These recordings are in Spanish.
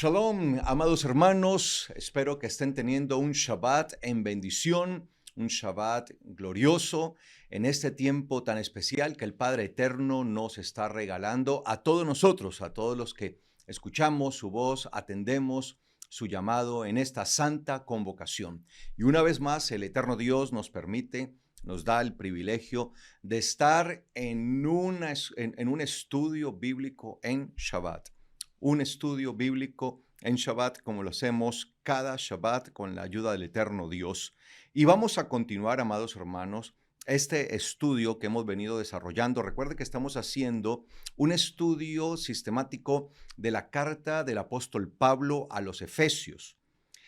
Shalom, amados hermanos, espero que estén teniendo un Shabbat en bendición, un Shabbat glorioso en este tiempo tan especial que el Padre Eterno nos está regalando a todos nosotros, a todos los que escuchamos su voz, atendemos su llamado en esta santa convocación. Y una vez más, el Eterno Dios nos da el privilegio de estar en un estudio bíblico en Shabbat. Un estudio bíblico en Shabbat, como lo hacemos cada Shabbat con la ayuda del eterno Dios. Y vamos a continuar, amados hermanos, este estudio que hemos venido desarrollando. Recuerde que estamos haciendo un estudio sistemático de la carta del apóstol Pablo a los Efesios.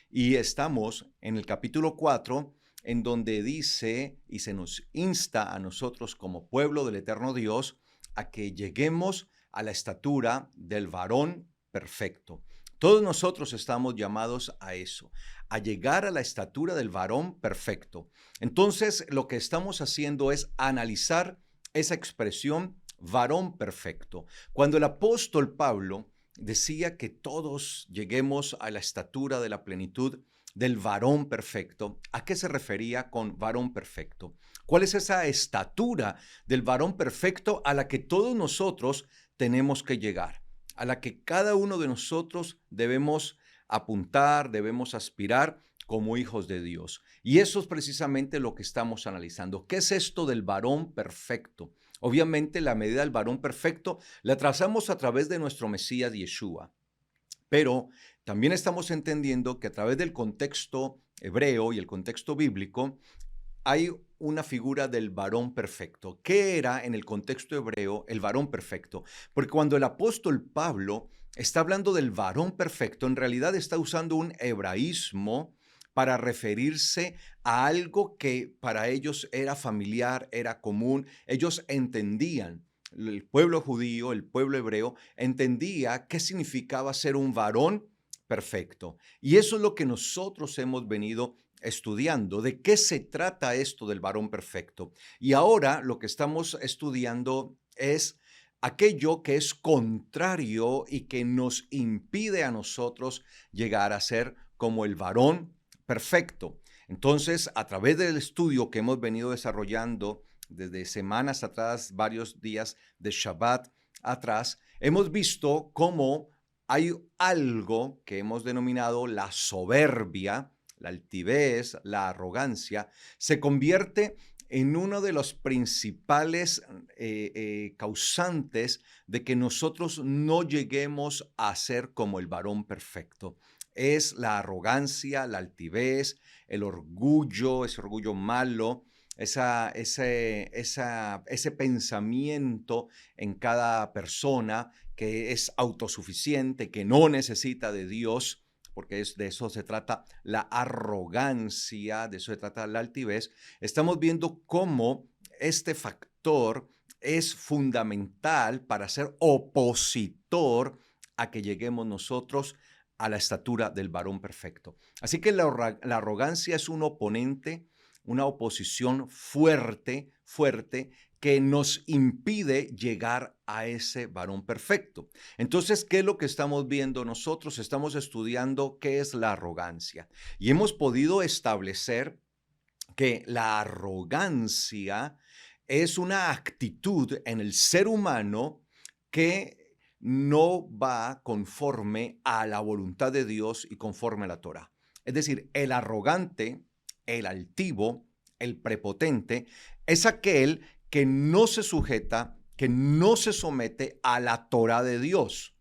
Y estamos en el capítulo 4, en donde dice y se nos insta a nosotros como pueblo del eterno Dios a que lleguemos a la estatura del varón perfecto. Todos nosotros estamos llamados a eso, a llegar a la estatura del varón perfecto. Entonces, lo que estamos haciendo es analizar esa expresión varón perfecto. Cuando el apóstol Pablo decía que todos lleguemos a la estatura de la plenitud del varón perfecto, ¿a qué se refería con varón perfecto? ¿Cuál es esa estatura del varón perfecto a la que todos nosotros tenemos que llegar, a la que cada uno de nosotros debemos apuntar, debemos aspirar como hijos de Dios? Y eso es precisamente lo que estamos analizando. ¿Qué es esto del varón perfecto? Obviamente la medida del varón perfecto la trazamos a través de nuestro Mesías Yeshua, pero también estamos entendiendo que a través del contexto hebreo y el contexto bíblico hay una figura del varón perfecto. ¿Qué era en el contexto hebreo el varón perfecto? Porque cuando el apóstol Pablo está hablando del varón perfecto, en realidad está usando un hebraísmo para referirse a algo que para ellos era familiar, era común. Ellos entendían, el pueblo judío, el pueblo hebreo, entendía qué significaba ser un varón perfecto. Y eso es lo que nosotros hemos venido estudiando. ¿De qué se trata esto del varón perfecto? Y ahora lo que estamos estudiando es aquello que es contrario y que nos impide a nosotros llegar a ser como el varón perfecto. Entonces, a través del estudio que hemos venido desarrollando desde semanas atrás, varios días de Shabbat atrás, hemos visto cómo hay algo que hemos denominado la soberbia, la altivez, la arrogancia, se convierte en uno de los principales causantes de que nosotros no lleguemos a ser como el varón perfecto. Es la arrogancia, la altivez, el orgullo, ese orgullo malo, ese pensamiento en cada persona que es autosuficiente, que no necesita de Dios, porque de eso se trata la arrogancia, de eso se trata la altivez. Estamos viendo cómo este factor es fundamental para ser opositor a que lleguemos nosotros a la estatura del varón perfecto. Así que la arrogancia es un oponente, una oposición fuerte, fuerte, que nos impide llegar a ese varón perfecto. Entonces, ¿qué es lo que estamos viendo nosotros? Estamos estudiando qué es la arrogancia y hemos podido establecer que la arrogancia es una actitud en el ser humano que no va conforme a la voluntad de Dios y conforme a la Torah. Es decir, el arrogante, el altivo, el prepotente, es aquel que no se sujeta, que no se somete a la Torah de Dios,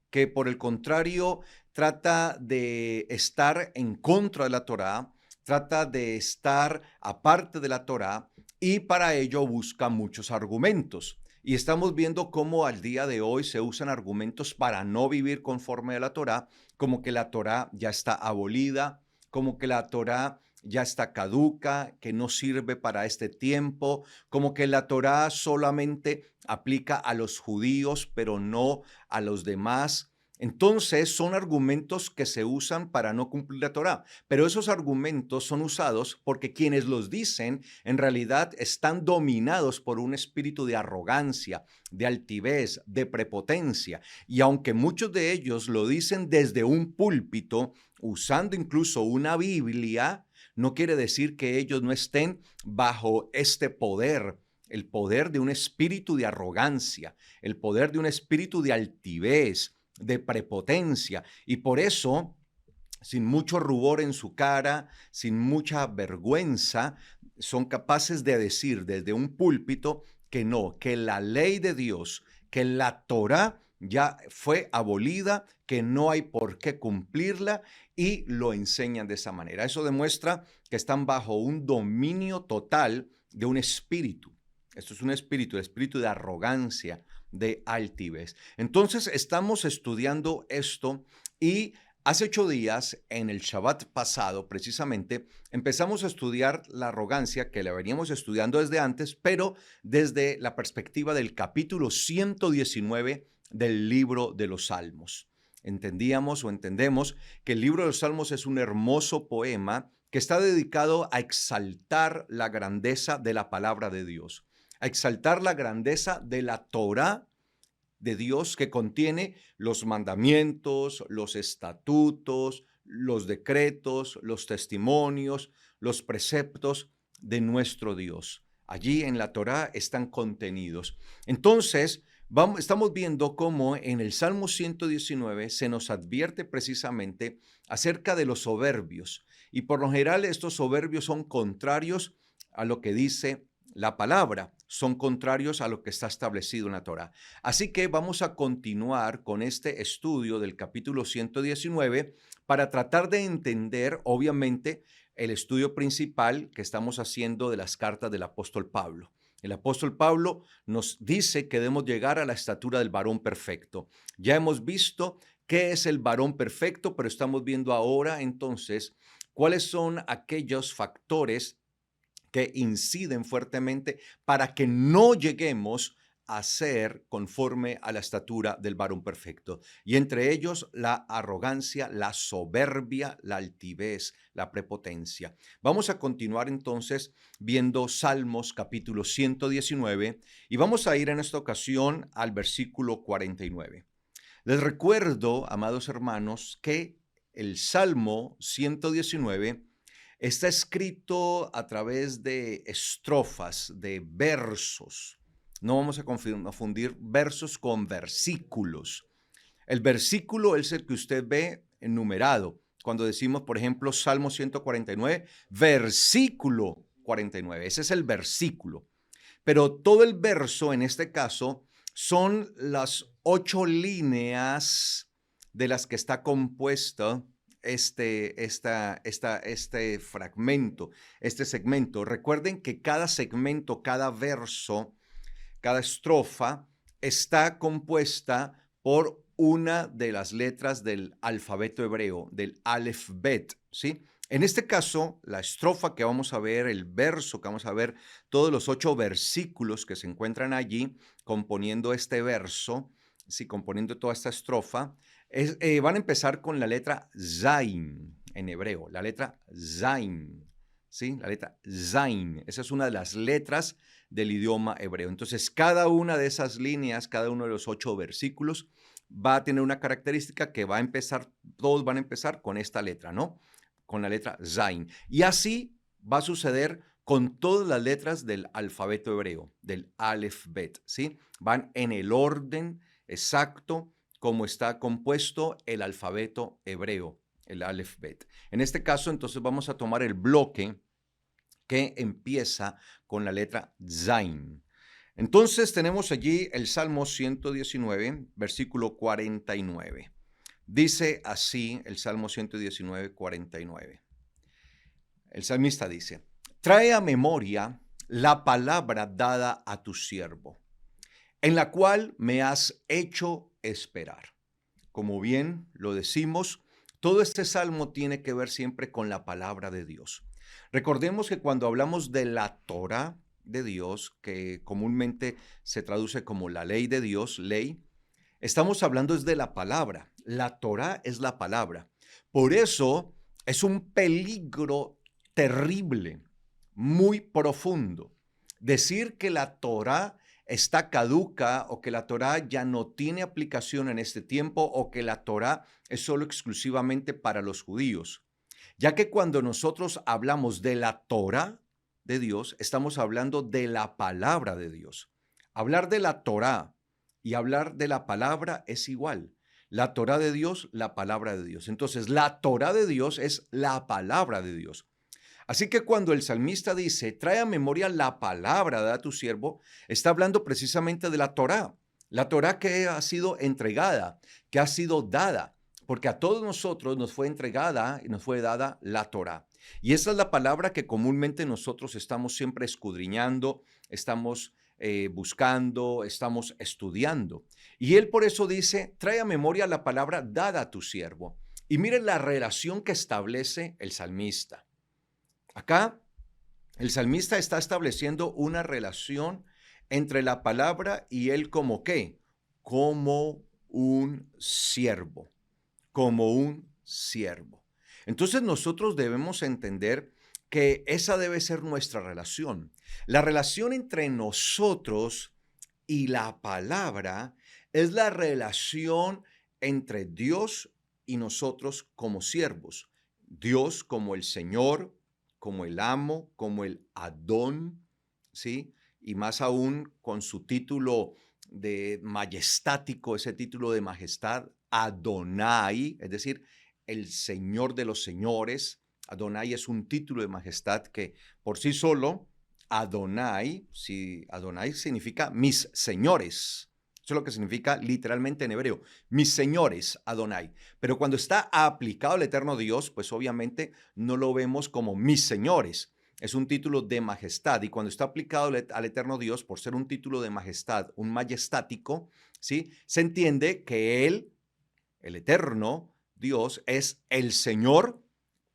que por el contrario trata de estar en contra de la Torah, trata de estar aparte de la Torá y para ello busca muchos argumentos. Y estamos viendo cómo al día de hoy se usan argumentos para no vivir conforme a la Torá, como que la Torá ya está abolida, como que la Torá ya está caduca, que no sirve para este tiempo, como que la Torá solamente aplica a los judíos, pero no a los demás. Entonces son argumentos que se usan para no cumplir la Torá, pero esos argumentos son usados porque quienes los dicen en realidad están dominados por un espíritu de arrogancia, de altivez, de prepotencia. Y aunque muchos de ellos lo dicen desde un púlpito, usando incluso una Biblia, no quiere decir que ellos no estén bajo este poder, el poder de un espíritu de arrogancia, el poder de un espíritu de altivez, de prepotencia, y por eso, sin mucho rubor en su cara, sin mucha vergüenza, son capaces de decir desde un púlpito que no, que la ley de Dios, que la Torá ya fue abolida, que no hay por qué cumplirla, y lo enseñan de esa manera. Eso demuestra que están bajo un dominio total de un espíritu. Esto es un espíritu, el espíritu de arrogancia, de altivez. Entonces estamos estudiando esto y hace 8 días, en el Shabbat pasado, precisamente, empezamos a estudiar la arrogancia que la veníamos estudiando desde antes, pero desde la perspectiva del capítulo 119 del libro de los Salmos. Entendíamos o entendemos que el libro de los Salmos es un hermoso poema que está dedicado a exaltar la grandeza de la palabra de Dios, a exaltar la grandeza de la Torá de Dios, que contiene los mandamientos, los estatutos, los decretos, los testimonios, los preceptos de nuestro Dios. Allí en la Torá están contenidos. Entonces, estamos viendo cómo en el Salmo 119 se nos advierte precisamente acerca de los soberbios. Y por lo general estos soberbios son contrarios a lo que dice la palabra, son contrarios a lo que está establecido en la Torá. Así que vamos a continuar con este estudio del capítulo 119 para tratar de entender, obviamente, el estudio principal que estamos haciendo de las cartas del apóstol Pablo. El apóstol Pablo nos dice que debemos llegar a la estatura del varón perfecto. Ya hemos visto qué es el varón perfecto, pero estamos viendo ahora entonces cuáles son aquellos factores que inciden fuertemente para que no lleguemos a ser conforme a la estatura del varón perfecto. Y entre ellos la arrogancia, la soberbia, la altivez, la prepotencia. Vamos a continuar entonces viendo Salmos capítulo 119 y vamos a ir en esta ocasión al versículo 49. Les recuerdo, amados hermanos, que el Salmo 119 está escrito a través de estrofas, de versos. No vamos a confundir versos con versículos. El versículo es el que usted ve enumerado. Cuando decimos, por ejemplo, Salmo 149, versículo 49. Ese es el versículo. Pero todo el verso, en este caso, son las 8 líneas de las que está compuesta este fragmento, este segmento. Recuerden que cada segmento, cada verso, cada estrofa está compuesta por una de las letras del alfabeto hebreo, del Aleph Bet, ¿sí? En este caso, la estrofa que vamos a ver, el verso que vamos a ver, todos los 8 versículos que se encuentran allí componiendo este verso, ¿sí? Componiendo toda esta estrofa, van a empezar con la letra Zain en hebreo, la letra Zain, ¿sí? La letra Zain, esa es una de las letras del idioma hebreo. Entonces, cada una de esas líneas, cada uno de los 8 versículos va a tener una característica que va a empezar, todos van a empezar con esta letra, ¿no? Con la letra Zain. Y así va a suceder con todas las letras del alfabeto hebreo, del Aleph Bet, ¿sí? Van en el orden exacto como está compuesto el alfabeto hebreo, el Aleph Bet. En este caso, entonces vamos a tomar el bloque que empieza con la letra Zain. Entonces tenemos allí el Salmo 119, versículo 49. Dice así el Salmo 119, 49. El salmista dice, trae a memoria la palabra dada a tu siervo, en la cual me has hecho esperar. Como bien lo decimos, todo este salmo tiene que ver siempre con la palabra de Dios. Recordemos que cuando hablamos de la Torá de Dios, que comúnmente se traduce como la ley de Dios, ley, estamos hablando es de la palabra. La Torá es la palabra. Por eso es un peligro terrible, muy profundo. Decir que la Torá está caduca o que la Torá ya no tiene aplicación en este tiempo o que la Torá es solo exclusivamente para los judíos. Ya que cuando nosotros hablamos de la Torá de Dios, estamos hablando de la palabra de Dios. Hablar de la Torá y hablar de la palabra es igual. La Torá de Dios, la palabra de Dios. Entonces, la Torá de Dios es la palabra de Dios. Así que cuando el salmista dice, trae a memoria la palabra de tu siervo, está hablando precisamente de la Torá que ha sido entregada, que ha sido dada, porque a todos nosotros nos fue entregada y nos fue dada la Torá. Y esa es la palabra que comúnmente nosotros estamos siempre escudriñando, estamos buscando, estamos estudiando. Y él por eso dice, trae a memoria la palabra dada a tu siervo. Y miren la relación que establece el salmista. Acá el salmista está estableciendo una relación entre la palabra y él como qué, como un siervo, como un siervo. Entonces nosotros debemos entender que esa debe ser nuestra relación. La relación entre nosotros y la palabra es la relación entre Dios y nosotros como siervos. Dios como el Señor, como el amo, como el Adón, ¿sí? Y más aún con su título de majestático, ese título de majestad, Adonai, es decir, el Señor de los señores. Adonai es un título de majestad que por sí solo, Adonai, si Adonai significa mis señores. Eso es lo que significa literalmente en hebreo, mis señores, Adonai. Pero cuando está aplicado al eterno Dios, pues obviamente no lo vemos como mis señores. Es un título de majestad y cuando está aplicado al eterno Dios, por ser un título de majestad, un majestático, ¿sí? Se entiende que Él, el eterno Dios, es el Señor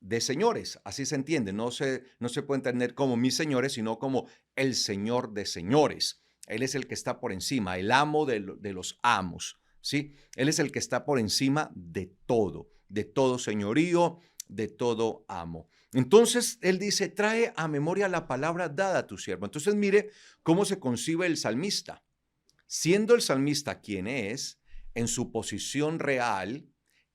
de señores. Así se entiende. No se puede entender como mis señores, sino como el Señor de señores. Él es el que está por encima, el amo de los amos, ¿sí? Él es el que está por encima de todo señorío, de todo amo. Entonces, él dice, trae a memoria la palabra dada a tu siervo. Entonces, mire cómo se concibe el salmista. Siendo el salmista quien es, en su posición real,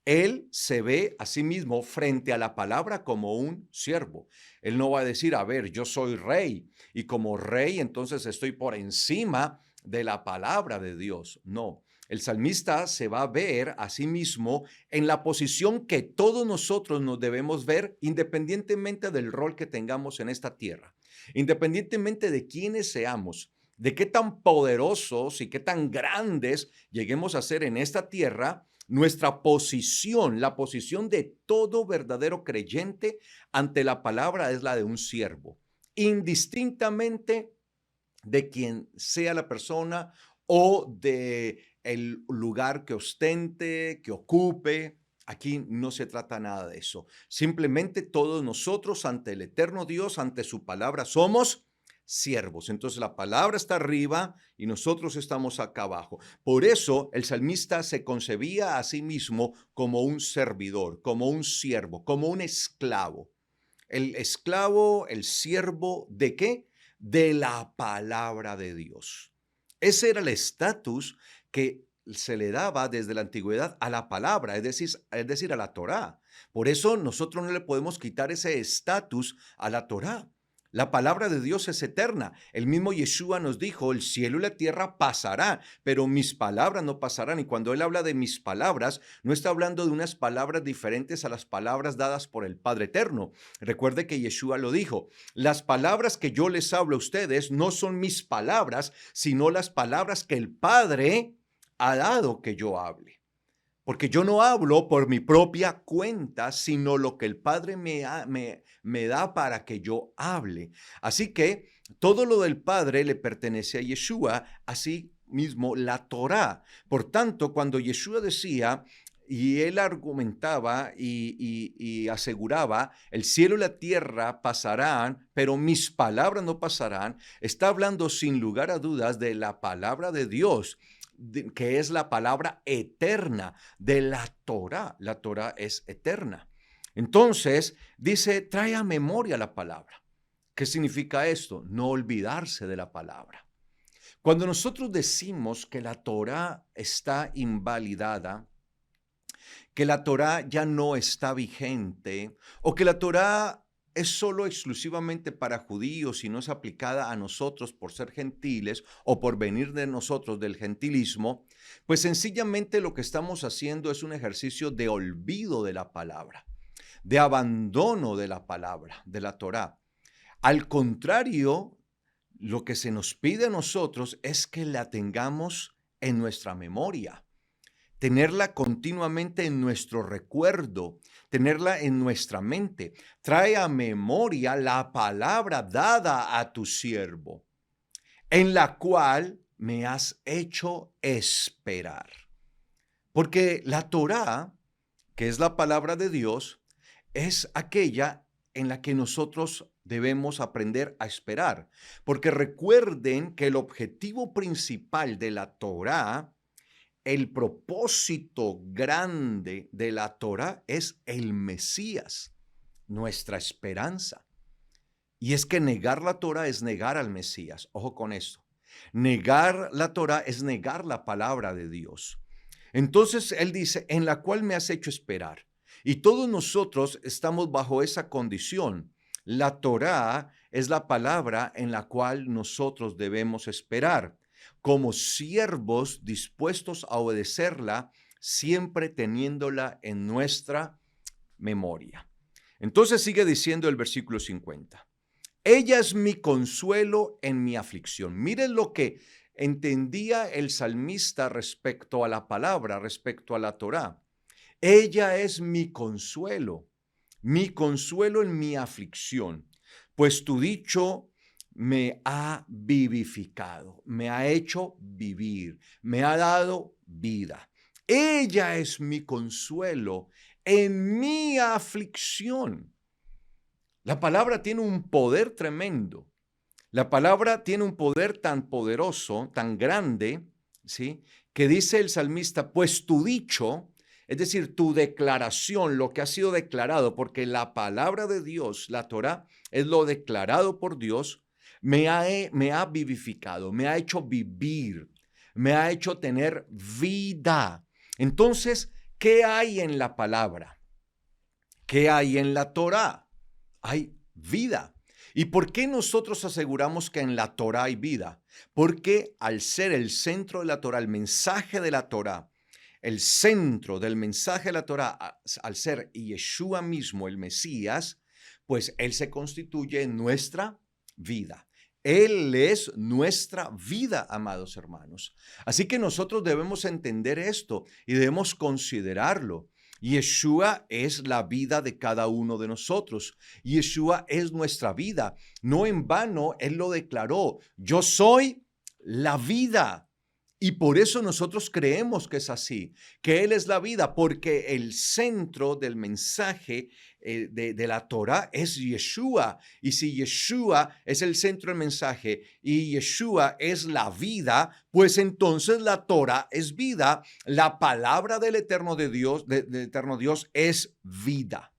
él se ve a sí mismo frente a la palabra como un siervo. Él no va a decir, a ver, yo soy rey y como rey entonces estoy por encima de la palabra de Dios. No, el salmista se va a ver a sí mismo en la posición que todos nosotros nos debemos ver independientemente del rol que tengamos en esta tierra, independientemente de quiénes seamos, de qué tan poderosos y qué tan grandes lleguemos a ser en esta tierra. Nuestra posición, la posición de todo verdadero creyente ante la palabra es la de un siervo, indistintamente de quien sea la persona o de el lugar que ostente, que ocupe. Aquí no se trata nada de eso. Simplemente todos nosotros ante el eterno Dios, ante su palabra, somos siervos. Entonces la palabra está arriba y nosotros estamos acá abajo. Por eso el salmista se concebía a sí mismo como un servidor, como un siervo, como un esclavo. El esclavo, el siervo, ¿de qué? De la palabra de Dios. Ese era el estatus que se le daba desde la antigüedad a la palabra, es decir, a la Torá. Por eso nosotros no le podemos quitar ese estatus a la Torá. La palabra de Dios es eterna. El mismo Yeshua nos dijo, el cielo y la tierra pasarán, pero mis palabras no pasarán. Y cuando él habla de mis palabras, no está hablando de unas palabras diferentes a las palabras dadas por el Padre Eterno. Recuerde que Yeshua lo dijo, las palabras que yo les hablo a ustedes no son mis palabras, sino las palabras que el Padre ha dado que yo hable. Porque yo no hablo por mi propia cuenta, sino lo que el Padre me da para que yo hable. Así que todo lo del Padre le pertenece a Yeshua, así mismo la Torá. Por tanto, cuando Yeshua decía y él argumentaba y aseguraba, el cielo y la tierra pasarán, pero mis palabras no pasarán, está hablando sin lugar a dudas de la palabra de Dios. que es la palabra eterna de la Torá. La Torá es eterna. Entonces, dice, trae a memoria la palabra. ¿Qué significa esto? No olvidarse de la palabra. Cuando nosotros decimos que la Torá está invalidada, que la Torá ya no está vigente, o que la Torá es solo exclusivamente para judíos y no es aplicada a nosotros por ser gentiles o por venir de nosotros del gentilismo, pues sencillamente lo que estamos haciendo es un ejercicio de olvido de la palabra, de abandono de la palabra, de la Torá. Al contrario, lo que se nos pide a nosotros es que la tengamos en nuestra memoria, tenerla continuamente en nuestro recuerdo, tenerla en nuestra mente. Trae a memoria la palabra dada a tu siervo, en la cual me has hecho esperar. Porque la Torá, que es la palabra de Dios, es aquella en la que nosotros debemos aprender a esperar. Porque recuerden que el objetivo principal de la Torá, el propósito grande de la Torá es el Mesías, nuestra esperanza. Y es que negar la Torá es negar al Mesías. Ojo con esto. Negar la Torá es negar la palabra de Dios. Entonces él dice, en la cual me has hecho esperar. Y todos nosotros estamos bajo esa condición. La Torá es la palabra en la cual nosotros debemos esperar, como siervos dispuestos a obedecerla, siempre teniéndola en nuestra memoria. Entonces sigue diciendo el versículo 50. Ella es mi consuelo en mi aflicción. Miren lo que entendía el salmista respecto a la palabra, respecto a la Torá. Ella es mi consuelo en mi aflicción, pues tu dicho me ha vivificado, me ha hecho vivir, me ha dado vida. Ella es mi consuelo en mi aflicción. La palabra tiene un poder tremendo. La palabra tiene un poder tan poderoso, tan grande, ¿sí? Que dice el salmista, pues tu dicho, es decir, tu declaración, lo que ha sido declarado, porque la palabra de Dios, la Torá, es lo declarado por Dios, me ha vivificado, me ha hecho vivir, me ha hecho tener vida. Entonces, ¿qué hay en la palabra? ¿Qué hay en la Torá? Hay vida. ¿Y por qué nosotros aseguramos que en la Torá hay vida? Porque al ser el centro de la Torá, el mensaje de la Torá, el centro del mensaje de la Torá, al ser Yeshua mismo, el Mesías, pues Él se constituye en nuestra vida. Él es nuestra vida, amados hermanos. Así que nosotros debemos entender esto y debemos considerarlo. Yeshua es la vida de cada uno de nosotros. Yeshua es nuestra vida. No en vano, Él lo declaró. Yo soy la vida. Y por eso nosotros creemos que es así, que Él es la vida, porque el centro del mensaje de la Torá es Yeshua. Y si Yeshua es el centro del mensaje y Yeshua es la vida, pues entonces la Torá es vida. La palabra del eterno de Dios, del eterno Dios es vida.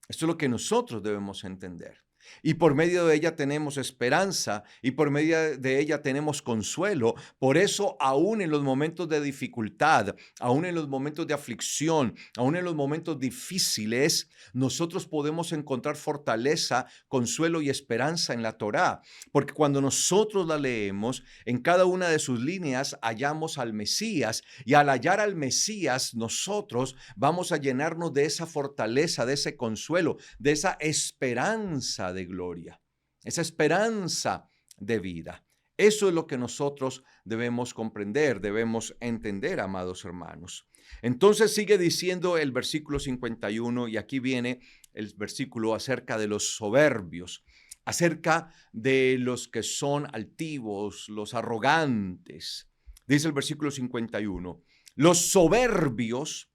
Esto es lo que nosotros debemos entender. Y por medio de ella tenemos esperanza y por medio de ella tenemos consuelo. Por eso, aún en los momentos de dificultad, aún en los momentos de aflicción, aún en los momentos difíciles, nosotros podemos encontrar fortaleza, consuelo y esperanza en la Torá. Porque cuando nosotros la leemos, en cada una de sus líneas hallamos al Mesías, y al hallar al Mesías, nosotros vamos a llenarnos de esa fortaleza, de ese consuelo, de esa esperanza de gloria, esa esperanza de vida. Eso es lo que nosotros debemos comprender, debemos entender, amados hermanos. Entonces sigue diciendo el versículo 51, y aquí viene el versículo acerca de los soberbios, acerca de los que son altivos, los arrogantes. Dice el versículo 51, los soberbios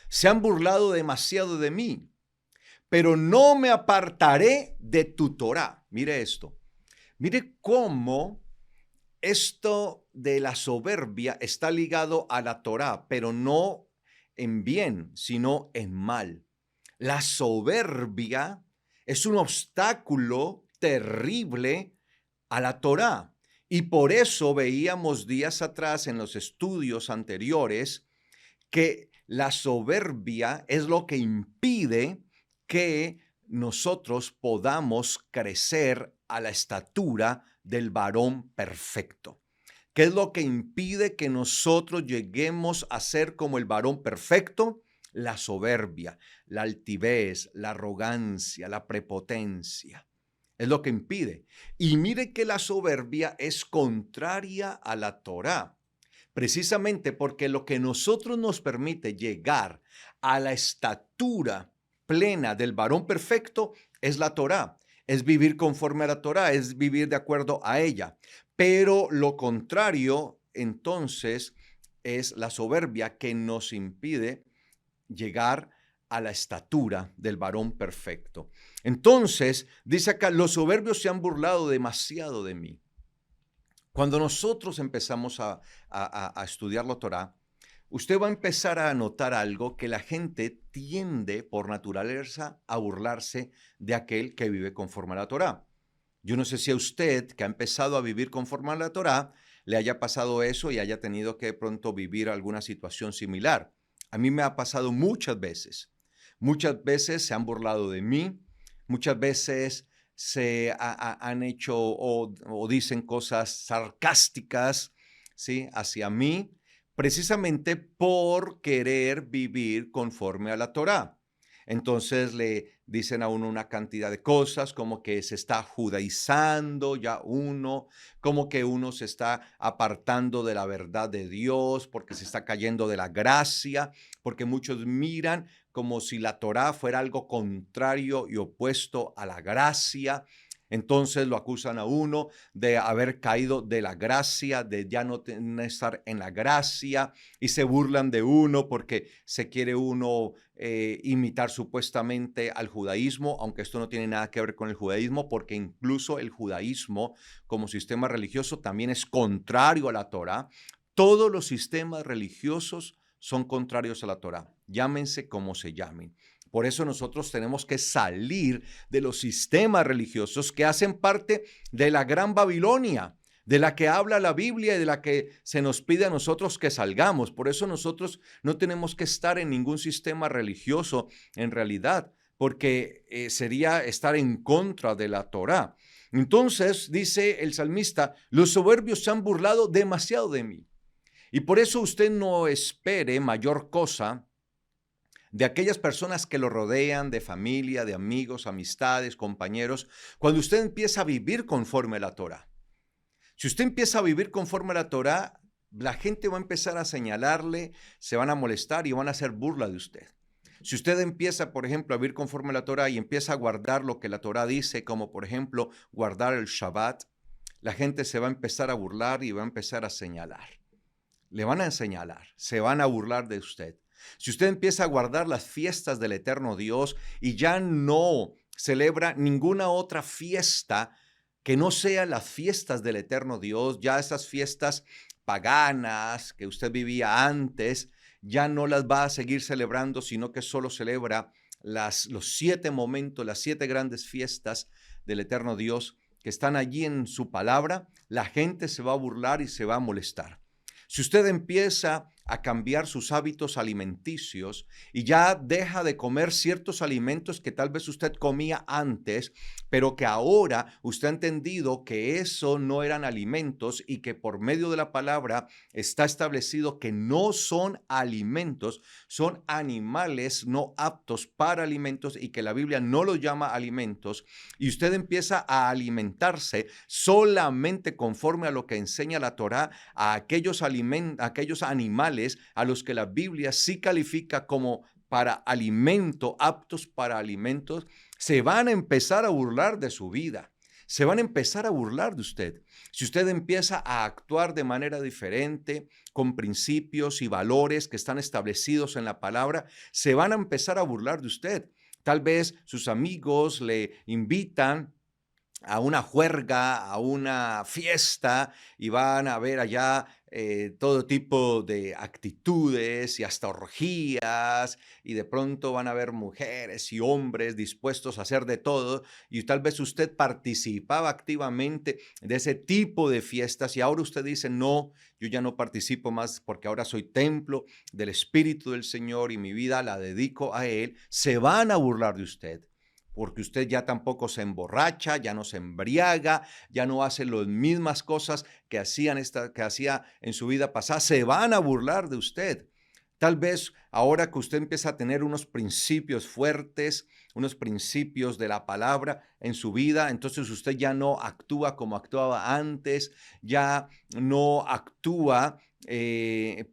se han burlado demasiado de mí, pero no me apartaré de tu Torá. Mire esto. Mire cómo esto de la soberbia está ligado a la Torá, pero no en bien, sino en mal. La soberbia es un obstáculo terrible a la Torá. Y por eso veíamos días atrás en los estudios anteriores que la soberbia es lo que impide que nosotros podamos crecer a la estatura del varón perfecto. ¿Qué es lo que impide que nosotros lleguemos a ser como el varón perfecto? La soberbia, la altivez, la arrogancia, la prepotencia. Es lo que impide. Y mire que la soberbia es contraria a la Torá, precisamente porque lo que nosotros nos permite llegar a la estatura plena del varón perfecto es la Torá, es vivir conforme a la Torá, es vivir de acuerdo a ella. Pero lo contrario, entonces, es la soberbia que nos impide llegar a la estatura del varón perfecto. Entonces, dice acá, los soberbios se han burlado demasiado de mí. Cuando nosotros empezamos a estudiar la Torá, usted va a empezar a notar algo, que la gente tiende por naturaleza a burlarse de aquel que vive conforme a la Torá. Yo no sé si a usted, que ha empezado a vivir conforme a la Torá, le haya pasado eso y haya tenido que de pronto vivir alguna situación similar. A mí me ha pasado muchas veces. Muchas veces se han burlado de mí, muchas veces han hecho o dicen cosas sarcásticas, ¿sí?, hacia mí, precisamente por querer vivir conforme a la Torá. Entonces le dicen a uno una cantidad de cosas, como que se está judaizando ya uno, como que uno se está apartando de la verdad de Dios, porque se está cayendo de la gracia, porque muchos miran como si la Torá fuera algo contrario y opuesto a la gracia. Entonces lo acusan a uno de haber caído de la gracia, de ya no estar en la gracia, y se burlan de uno porque se quiere uno imitar supuestamente al judaísmo, aunque esto no tiene nada que ver con el judaísmo, porque incluso el judaísmo como sistema religioso también es contrario a la Torá. Todos los sistemas religiosos son contrarios a la Torá, llámense como se llamen. Por eso nosotros tenemos que salir de los sistemas religiosos que hacen parte de la Gran Babilonia, de la que habla la Biblia y de la que se nos pide a nosotros que salgamos. Por eso nosotros no tenemos que estar en ningún sistema religioso en realidad, porque sería estar en contra de la Torá. Entonces, dice el salmista, los soberbios se han burlado demasiado de mí. Y por eso usted no espere mayor cosa de aquellas personas que lo rodean, de familia, de amigos, amistades, compañeros, cuando usted empieza a vivir conforme a la Torá. Si usted empieza a vivir conforme a la Torá, la gente va a empezar a señalarle, se van a molestar y van a hacer burla de usted. Si usted empieza, por ejemplo, a vivir conforme a la Torá y empieza a guardar lo que la Torá dice, como por ejemplo guardar el Shabbat, la gente se va a empezar a burlar y va a empezar a señalar. Le van a señalar, se van a burlar de usted. Si usted empieza a guardar las fiestas del eterno Dios y ya no celebra ninguna otra fiesta que no sea las fiestas del eterno Dios, ya esas fiestas paganas que usted vivía antes, ya no las va a seguir celebrando, sino que solo celebra los 7 momentos, las 7 grandes fiestas del eterno Dios que están allí en su palabra, la gente se va a burlar y se va a molestar. Si usted empieza a cambiar sus hábitos alimenticios y ya deja de comer ciertos alimentos que tal vez usted comía antes, pero que ahora usted ha entendido que eso no eran alimentos y que por medio de la palabra está establecido que no son alimentos, son animales no aptos para alimentos y que la Biblia no los llama alimentos, y usted empieza a alimentarse solamente conforme a lo que enseña la Torá, a aquellos animales a los que la Biblia sí califica como para alimento, aptos para alimentos, se van a empezar a burlar de su vida. Se van a empezar a burlar de usted. Si usted empieza a actuar de manera diferente, con principios y valores que están establecidos en la palabra, se van a empezar a burlar de usted. Tal vez sus amigos le invitan a una juerga, a una fiesta y van a ver allá todo tipo de actitudes y hasta orgías y de pronto van a ver mujeres y hombres dispuestos a hacer de todo y tal vez usted participaba activamente de ese tipo de fiestas y ahora usted dice, no, yo ya no participo más porque ahora soy templo del Espíritu del Señor y mi vida la dedico a Él, se van a burlar de usted porque usted ya tampoco se emborracha, ya no se embriaga, ya no hace las mismas cosas que hacía en su vida pasada, se van a burlar de usted. Tal vez ahora que usted empieza a tener unos principios fuertes, unos principios de la palabra en su vida, entonces usted ya no actúa como actuaba antes, ya no actúa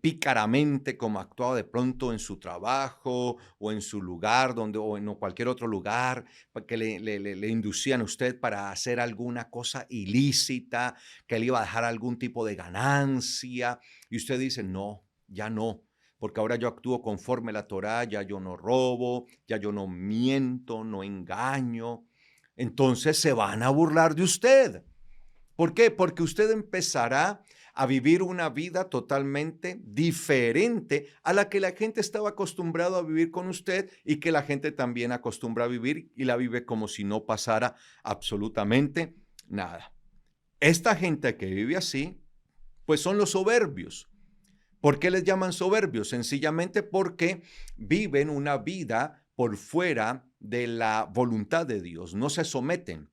pícaramente como actuaba de pronto en su trabajo o en su lugar donde, o en cualquier otro lugar que le inducían a usted para hacer alguna cosa ilícita, que le iba a dejar algún tipo de ganancia y usted dice, no, ya no, porque ahora yo actúo conforme a la Torá, ya yo no robo, ya yo no miento, no engaño. Entonces se van a burlar de usted. ¿Por qué? Porque usted empezará a vivir una vida totalmente diferente a la que la gente estaba acostumbrado a vivir con usted y que la gente también acostumbra a vivir y la vive como si no pasara absolutamente nada. Esta gente que vive así, pues son los soberbios. ¿Por qué les llaman soberbios? Sencillamente porque viven una vida por fuera de la voluntad de Dios, no se someten,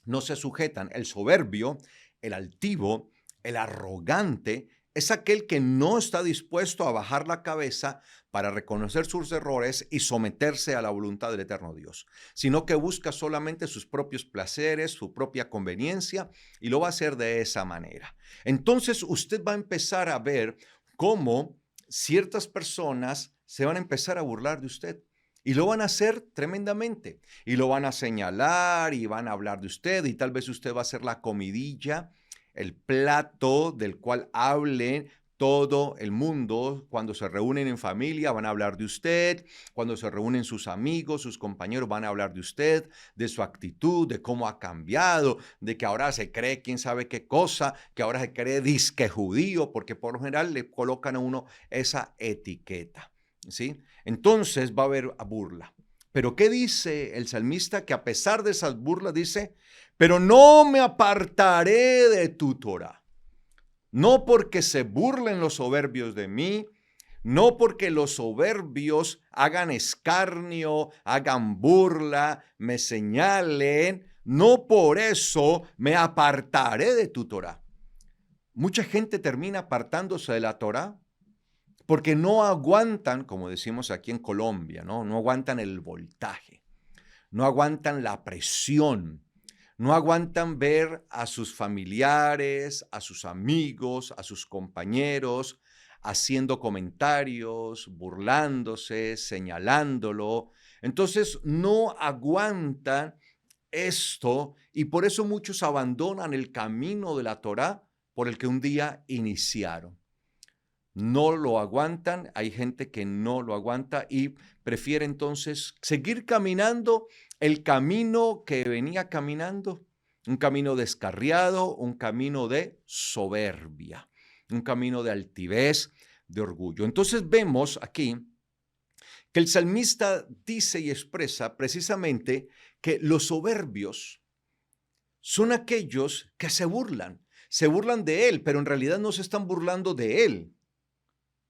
no se sujetan. El soberbio, el altivo, el arrogante, es aquel que no está dispuesto a bajar la cabeza para reconocer sus errores y someterse a la voluntad del eterno Dios, sino que busca solamente sus propios placeres, su propia conveniencia y lo va a hacer de esa manera. Entonces usted va a empezar a ver cómo ciertas personas se van a empezar a burlar de usted. Y lo van a hacer tremendamente. Y lo van a señalar y van a hablar de usted. Y tal vez usted va a ser la comidilla, el plato del cual hable todo el mundo. Cuando se reúnen en familia van a hablar de usted. Cuando se reúnen sus amigos, sus compañeros van a hablar de usted, de su actitud, de cómo ha cambiado, de que ahora se cree quién sabe qué cosa, que ahora se cree disque judío, porque por lo general le colocan a uno esa etiqueta. ¿Sí? Entonces va a haber burla. Pero ¿qué dice el salmista? Que a pesar de esas burlas dice, pero no me apartaré de tu Torah. No porque se burlen los soberbios de mí, no porque los soberbios hagan escarnio, hagan burla, me señalen, no por eso me apartaré de tu Torah. Mucha gente termina apartándose de la Torah porque no aguantan, como decimos aquí en Colombia, no aguantan el voltaje, no aguantan la presión, no aguantan ver a sus familiares, a sus amigos, a sus compañeros haciendo comentarios, burlándose, señalándolo. Entonces no aguantan esto y por eso muchos abandonan el camino de la Torá por el que un día iniciaron. No lo aguantan, hay gente que no lo aguanta y prefiere entonces seguir caminando el camino que venía caminando, un camino descarriado, un camino de soberbia, un camino de altivez, de orgullo. Entonces vemos aquí que el salmista dice y expresa precisamente que los soberbios son aquellos que se burlan de él, pero en realidad no se están burlando de él.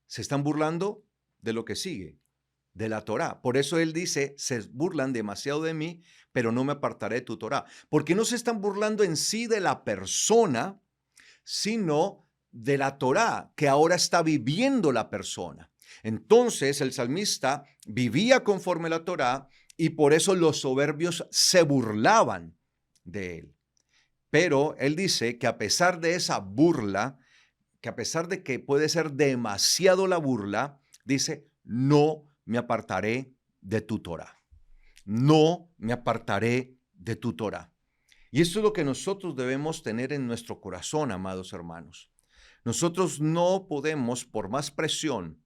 Se están burlando de lo que sigue, de la Torá. Por eso él dice, se burlan demasiado de mí, pero no me apartaré de tu Torá. Porque no se están burlando en sí de la persona, sino de la Torá, que ahora está viviendo la persona. Entonces el salmista vivía conforme a la Torá y por eso los soberbios se burlaban de él. Pero él dice que a pesar de esa burla, que a pesar de que puede ser demasiado la burla, dice, no me apartaré de tu Torah. No me apartaré de tu Torah. Y esto es lo que nosotros debemos tener en nuestro corazón, amados hermanos. Nosotros no podemos, por más presión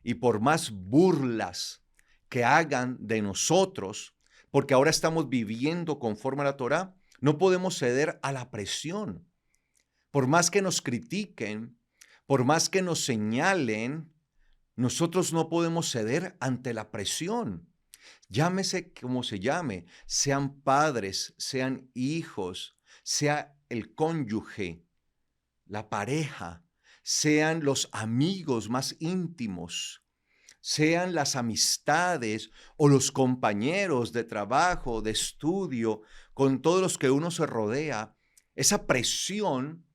y por más burlas que hagan de nosotros, porque ahora estamos viviendo conforme a la Torah, No podemos ceder a la presión. Por más que nos critiquen, por más que nos señalen, nosotros no podemos ceder ante la presión. Llámese como se llame, sean padres, sean hijos, sea el cónyuge, la pareja, sean los amigos más íntimos, sean las amistades o los compañeros de trabajo, de estudio, con todos los que uno se rodea. Esa presión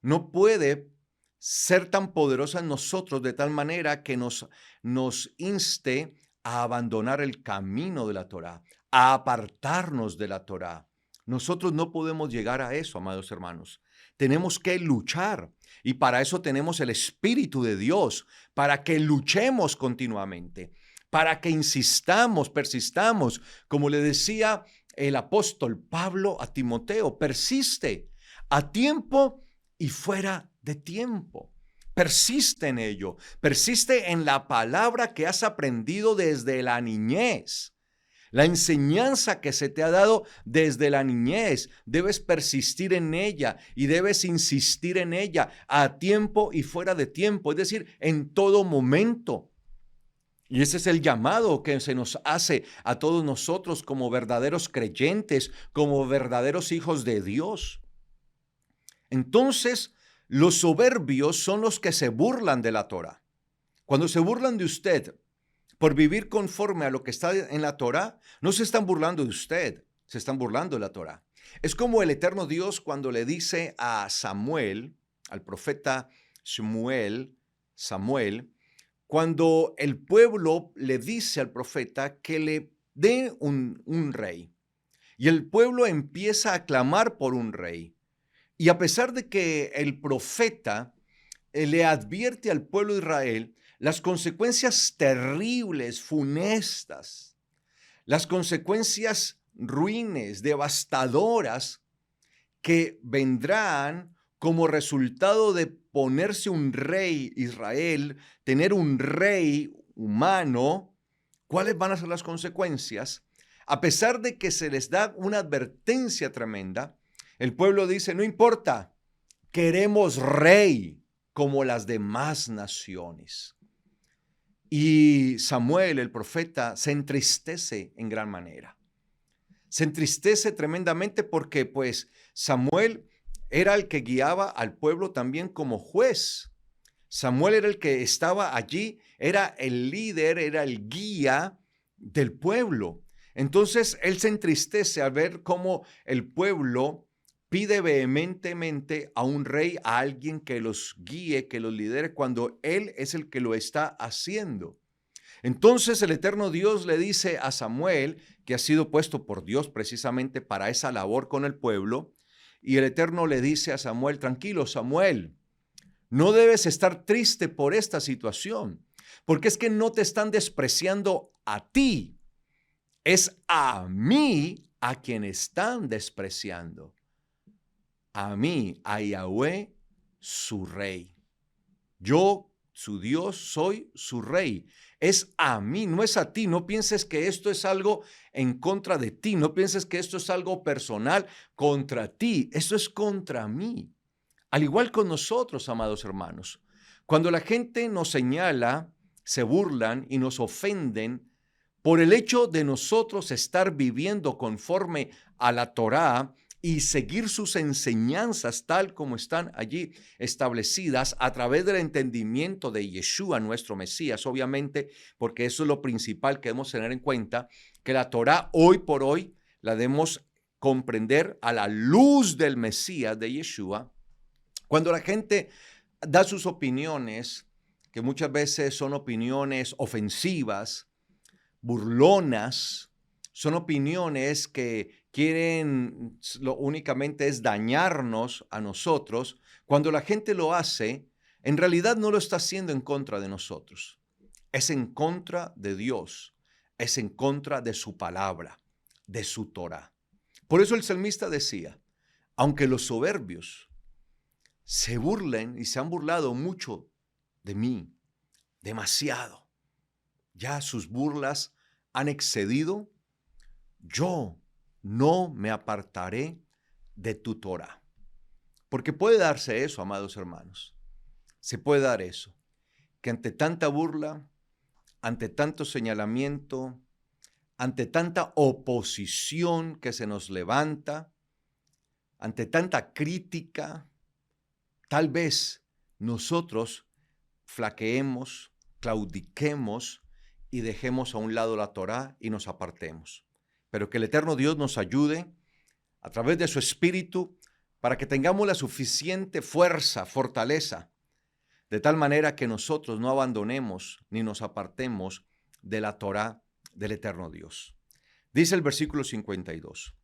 no puede ser tan poderosa en nosotros de tal manera que nos inste a abandonar el camino de la Torá, a apartarnos de la Torá. Nosotros no podemos llegar a eso, amados hermanos. Tenemos que luchar y para eso tenemos el Espíritu de Dios, para que luchemos continuamente, para que insistamos, persistamos. Como le decía el apóstol Pablo a Timoteo, persiste a tiempo y fuera de tiempo. Persiste en ello, persiste en la palabra que has aprendido desde la niñez. La enseñanza que se te ha dado desde la niñez, debes persistir en ella y debes insistir en ella a tiempo y fuera de tiempo, es decir, en todo momento. Y ese es el llamado que se nos hace a todos nosotros como verdaderos creyentes, como verdaderos hijos de Dios. Entonces, los soberbios son los que se burlan de la Torá. Cuando se burlan de usted por vivir conforme a lo que está en la Torá, no se están burlando de usted, se están burlando de la Torá. Es como el eterno Dios cuando le dice a Samuel, al profeta Samuel, cuando el pueblo le dice al profeta que le dé un rey. Y el pueblo empieza a clamar por un rey. Y a pesar de que el profeta le advierte al pueblo de Israel las consecuencias terribles, funestas, las consecuencias ruines, devastadoras que vendrán como resultado de ponerse un rey Israel, tener un rey humano, ¿cuáles van a ser las consecuencias? A pesar de que se les da una advertencia tremenda, el pueblo dice, no importa, queremos rey como las demás naciones. Y Samuel, el profeta, se entristece en gran manera. Se entristece tremendamente porque pues Samuel era el que guiaba al pueblo también como juez. Samuel era el que estaba allí, era el líder, era el guía del pueblo. Entonces él se entristece al ver cómo el pueblo pide vehementemente a un rey, a alguien que los guíe, que los lidere, cuando él es el que lo está haciendo. Entonces el eterno Dios le dice a Samuel, que ha sido puesto por Dios precisamente para esa labor con el pueblo, y el eterno le dice a Samuel, tranquilo Samuel, no debes estar triste por esta situación, porque es que no te están despreciando a ti, es a mí a quien están despreciando. A mí, a Yahweh, su rey. Yo, su Dios, soy su rey. Es a mí, no es a ti. No pienses que esto es algo en contra de ti. No pienses que esto es algo personal contra ti. Esto es contra mí. Al igual con nosotros, amados hermanos. Cuando la gente nos señala, se burlan y nos ofenden por el hecho de nosotros estar viviendo conforme a la Torá y seguir sus enseñanzas tal como están allí establecidas a través del entendimiento de Yeshua, nuestro Mesías, obviamente, porque eso es lo principal que debemos tener en cuenta, que la Torá hoy por hoy la debemos comprender a la luz del Mesías de Yeshua. Cuando la gente da sus opiniones, que muchas veces son opiniones ofensivas, burlonas, son opiniones que quieren únicamente es dañarnos a nosotros. Cuando la gente lo hace, en realidad no lo está haciendo en contra de nosotros. Es en contra de Dios, es en contra de su palabra, de su Torah. Por eso el salmista decía, aunque los soberbios se burlen y se han burlado mucho de mí, demasiado, ya sus burlas han excedido, yo no me apartaré de tu Torah. Porque puede darse eso, amados hermanos. Se puede dar eso. Que ante tanta burla, ante tanto señalamiento, ante tanta oposición que se nos levanta, ante tanta crítica, tal vez nosotros flaqueemos, claudiquemos y dejemos a un lado la Torá y nos apartemos. Pero que el eterno Dios nos ayude a través de su Espíritu para que tengamos la suficiente fuerza, fortaleza, de tal manera que nosotros no abandonemos ni nos apartemos de la Torá del eterno Dios. Dice el versículo 52,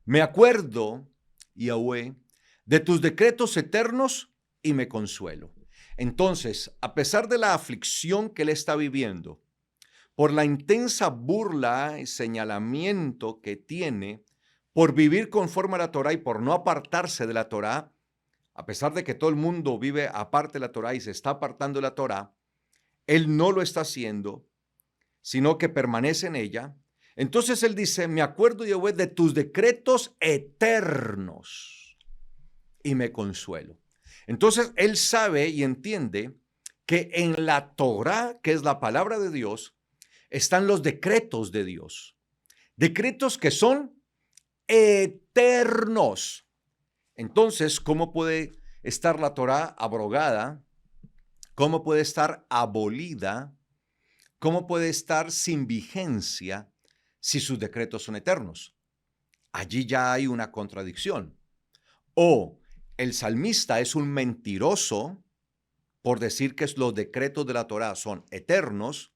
me acuerdo, Yahweh, de tus decretos eternos y me consuelo. Entonces, a pesar de la aflicción que él está viviendo, por la intensa burla y señalamiento que tiene por vivir conforme a la Torá y por no apartarse de la Torá, a pesar de que todo el mundo vive aparte de la Torá y se está apartando de la Torá, él no lo está haciendo, sino que permanece en ella. Entonces él dice, me acuerdo, Yahweh, de tus decretos eternos y me consuelo. Entonces él sabe y entiende que en la Torá, que es la palabra de Dios, están los decretos de Dios. Decretos que son eternos. Entonces, ¿cómo puede estar la Torá abrogada? ¿Cómo puede estar abolida? ¿Cómo puede estar sin vigencia si sus decretos son eternos? Allí ya hay una contradicción. O el salmista es un mentiroso por decir que los decretos de la Torá son eternos,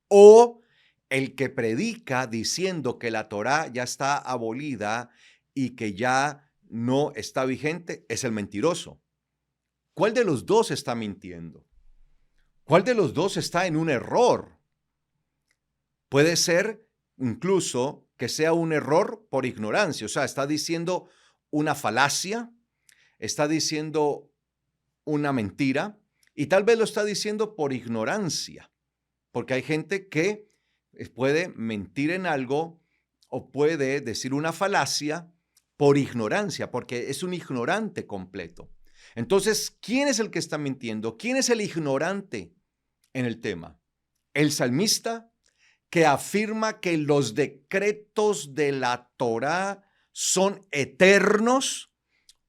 o el que predica diciendo que la Torá ya está abolida y que ya no está vigente es el mentiroso. ¿Cuál de los dos está mintiendo? ¿Cuál de los dos está en un error? Puede ser incluso que sea un error por ignorancia, o sea, está diciendo una falacia, está diciendo una mentira y tal vez lo está diciendo por ignorancia, porque hay gente que puede mentir en algo o puede decir una falacia por ignorancia, porque es un ignorante completo. Entonces, ¿quién es el que está mintiendo? ¿Quién es el ignorante en el tema? ¿El salmista que afirma que los decretos de la Torá son eternos,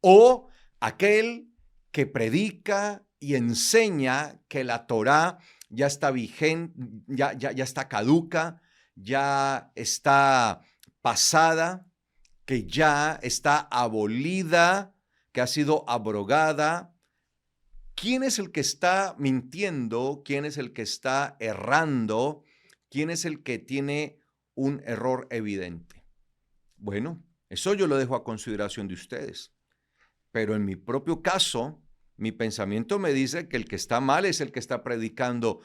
o aquel que predica y enseña que la Torá ya está vigente, ya está caduca, ya está pasada, que ya está abolida, que ha sido abrogada? ¿Quién es el que está mintiendo? ¿Quién es el que está errando? ¿Quién es el que tiene un error evidente? Bueno, eso yo lo dejo a consideración de ustedes. Pero en mi propio caso, mi pensamiento me dice que el que está mal es el que está predicando,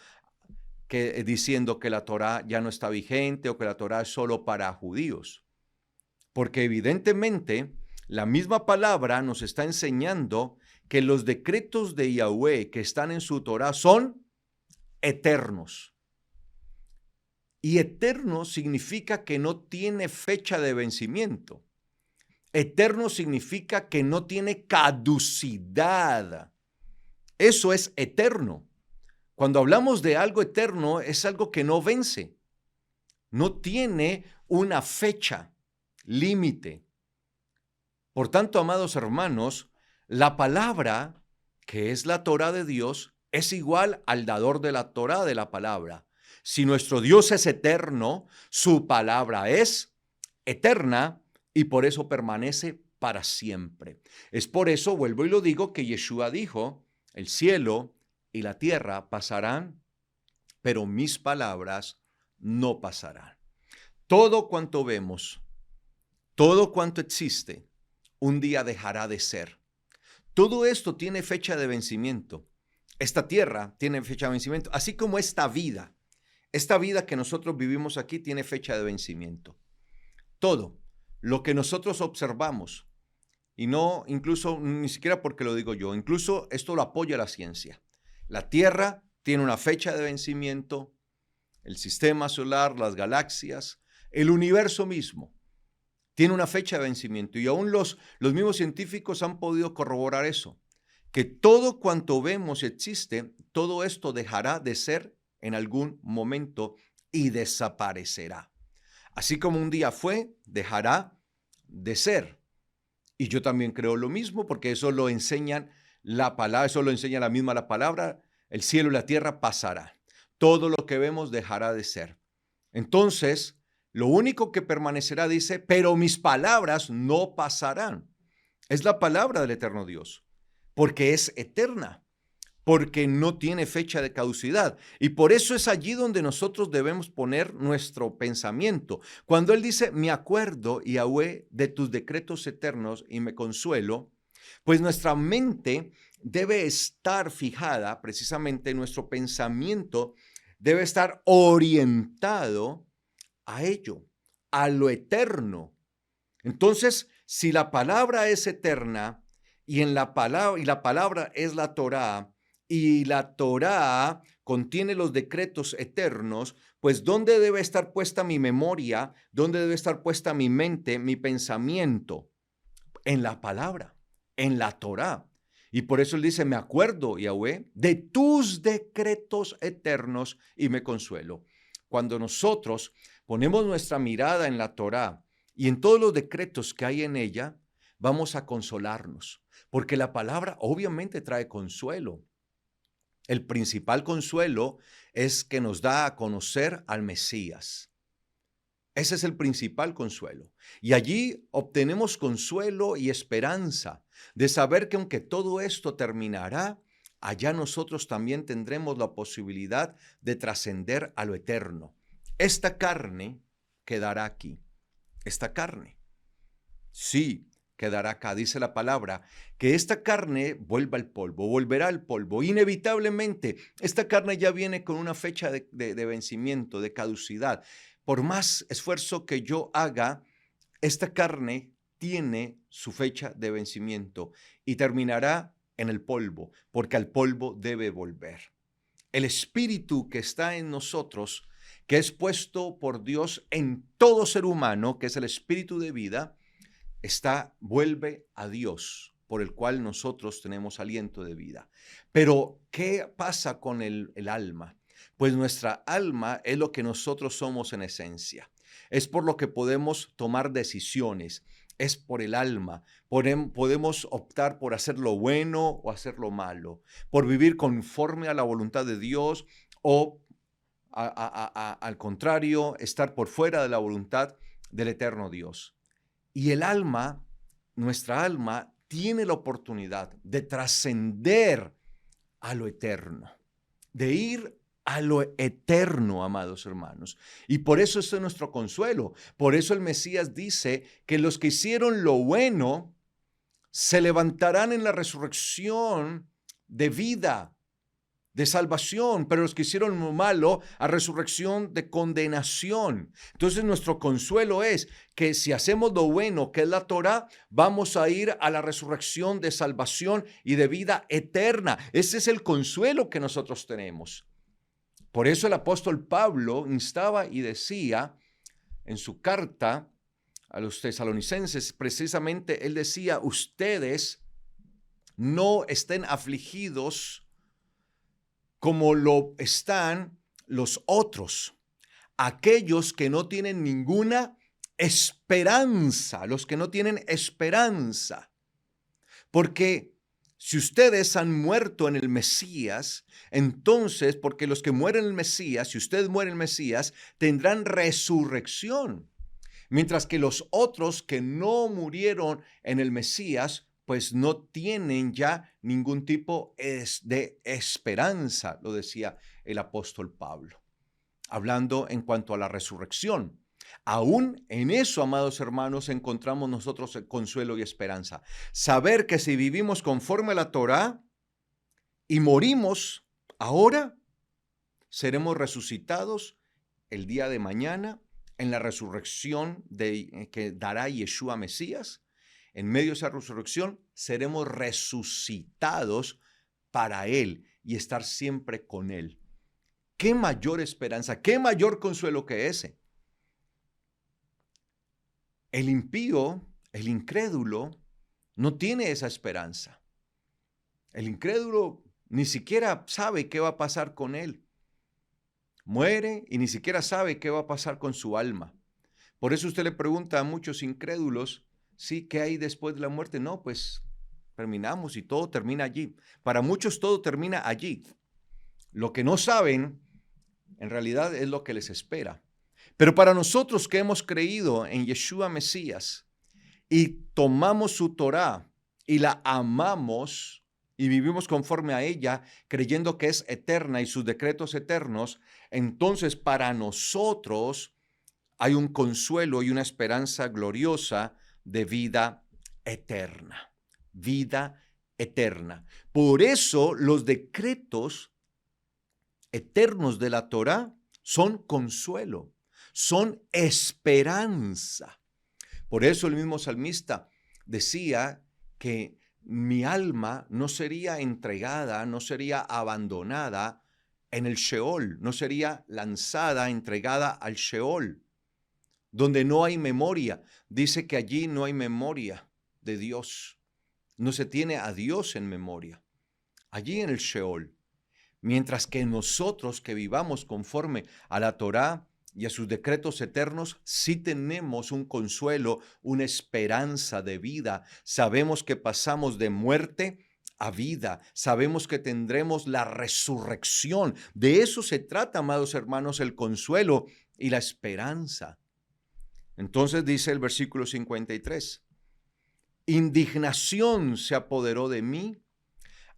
diciendo que la Torá ya no está vigente o que la Torá es solo para judíos. Porque evidentemente la misma palabra nos está enseñando que los decretos de Yahweh que están en su Torá son eternos. Y eterno significa que no tiene fecha de vencimiento. Eterno significa que no tiene caducidad. Eso es eterno. Cuando hablamos de algo eterno, es algo que no vence. No tiene una fecha límite. Por tanto, amados hermanos, la palabra, que es la Torá de Dios, es igual al dador de la Torá de la palabra. Si nuestro Dios es eterno, su palabra es eterna y por eso permanece para siempre. Es por eso, vuelvo y lo digo, que Yeshua dijo, el cielo y la tierra pasarán, pero mis palabras no pasarán. Todo cuanto vemos, todo cuanto existe, un día dejará de ser. Todo esto tiene fecha de vencimiento. Esta tierra tiene fecha de vencimiento, así como esta vida. Esta vida que nosotros vivimos aquí tiene fecha de vencimiento. Todo lo que nosotros observamos, y no incluso, ni siquiera porque lo digo yo, incluso esto lo apoya la ciencia. La Tierra tiene una fecha de vencimiento, el sistema solar, las galaxias, el universo mismo. Tiene una fecha de vencimiento y aún los mismos científicos han podido corroborar eso, que todo cuanto vemos y existe, todo esto dejará de ser en algún momento y desaparecerá. Así como un día fue, dejará de ser. Y yo también creo lo mismo porque eso lo enseñan la palabra, eso lo enseña la palabra, el cielo y la tierra pasará. Todo lo que vemos dejará de ser. Entonces, lo único que permanecerá dice, pero mis palabras no pasarán. Es la palabra del eterno Dios, porque es eterna, porque no tiene fecha de caducidad. Y por eso es allí donde nosotros debemos poner nuestro pensamiento. Cuando Él dice, me acuerdo, Yahweh, de tus decretos eternos y me consuelo, pues nuestra mente debe estar fijada, precisamente nuestro pensamiento debe estar orientado a ello, a lo eterno. Entonces, si la palabra es eterna y la palabra es la Torá y la Torá contiene los decretos eternos, pues ¿dónde debe estar puesta mi memoria? ¿Dónde debe estar puesta mi mente, mi pensamiento? En la palabra, en la Torá. Y por eso él dice, me acuerdo, Yahweh, de tus decretos eternos y me consuelo. Cuando nosotros ponemos nuestra mirada en la Torá y en todos los decretos que hay en ella, vamos a consolarnos, porque la palabra obviamente trae consuelo. El principal consuelo es que nos da a conocer al Mesías. Ese es el principal consuelo. Y allí obtenemos consuelo y esperanza de saber que aunque todo esto terminará, allá nosotros también tendremos la posibilidad de trascender a lo eterno. Esta carne quedará aquí. Esta carne. Sí, quedará acá. Dice la palabra que esta carne vuelva al polvo, volverá al polvo. Inevitablemente, esta carne ya viene con una fecha de vencimiento, de caducidad. Por más esfuerzo que yo haga, esta carne tiene su fecha de vencimiento y terminará en el polvo, porque al polvo debe volver. El espíritu que está en nosotros, que es puesto por Dios en todo ser humano, que es el espíritu de vida, vuelve a Dios, por el cual nosotros tenemos aliento de vida. Pero, ¿qué pasa con el alma? Pues nuestra alma es lo que nosotros somos en esencia. Es por lo que podemos tomar decisiones. Es por el alma. Podemos optar por hacer lo bueno o hacer lo malo, por vivir conforme a la voluntad de Dios o al contrario, estar por fuera de la voluntad del eterno Dios. Y el alma, nuestra alma, tiene la oportunidad de trascender a lo eterno, de ir a lo eterno, amados hermanos. Y por eso es nuestro consuelo. Por eso el Mesías dice que los que hicieron lo bueno se levantarán en la resurrección de vida, de salvación, pero los que hicieron lo malo, a resurrección de condenación. Entonces nuestro consuelo es que si hacemos lo bueno, que es la Torá, vamos a ir a la resurrección de salvación y de vida eterna. Ese es el consuelo que nosotros tenemos. Por eso el apóstol Pablo instaba y decía en su carta a los tesalonicenses, precisamente él decía, ustedes no estén afligidos como lo están los otros, aquellos que no tienen ninguna esperanza, los que no tienen esperanza. Porque si ustedes han muerto en el Mesías, entonces, porque los que mueren en el Mesías, si ustedes mueren en el Mesías, tendrán resurrección. Mientras que los otros que no murieron en el Mesías, pues no tienen ya ningún tipo de esperanza, lo decía el apóstol Pablo, hablando en cuanto a la resurrección. Aún en eso, amados hermanos, encontramos nosotros consuelo y esperanza. Saber que si vivimos conforme a la Torá y morimos ahora, seremos resucitados el día de mañana en la resurrección que dará Yeshua Mesías. En medio de esa resurrección seremos resucitados para Él y estar siempre con Él. ¿Qué mayor esperanza, qué mayor consuelo que ese? El impío, el incrédulo, no tiene esa esperanza. El incrédulo ni siquiera sabe qué va a pasar con él. Muere y ni siquiera sabe qué va a pasar con su alma. Por eso usted le pregunta a muchos incrédulos, sí, ¿qué hay después de la muerte? No, pues terminamos y todo termina allí. Para muchos todo termina allí. Lo que no saben, en realidad, es lo que les espera. Pero para nosotros que hemos creído en Yeshua Mesías y tomamos su Torá y la amamos y vivimos conforme a ella, creyendo que es eterna y sus decretos eternos, entonces para nosotros hay un consuelo y una esperanza gloriosa de vida eterna. Vida eterna. Por eso los decretos eternos de la Torá son consuelo, son esperanza. Por eso el mismo salmista decía que mi alma no sería entregada, no sería abandonada en el Sheol, no sería lanzada, entregada al Sheol, donde no hay memoria. Dice que allí no hay memoria de Dios. No se tiene a Dios en memoria. Allí en el Sheol. Mientras que nosotros que vivamos conforme a la Torá y a sus decretos eternos, sí tenemos un consuelo, una esperanza de vida. Sabemos que pasamos de muerte a vida. Sabemos que tendremos la resurrección. De eso se trata, amados hermanos, el consuelo y la esperanza. Entonces dice el versículo 53, indignación se apoderó de mí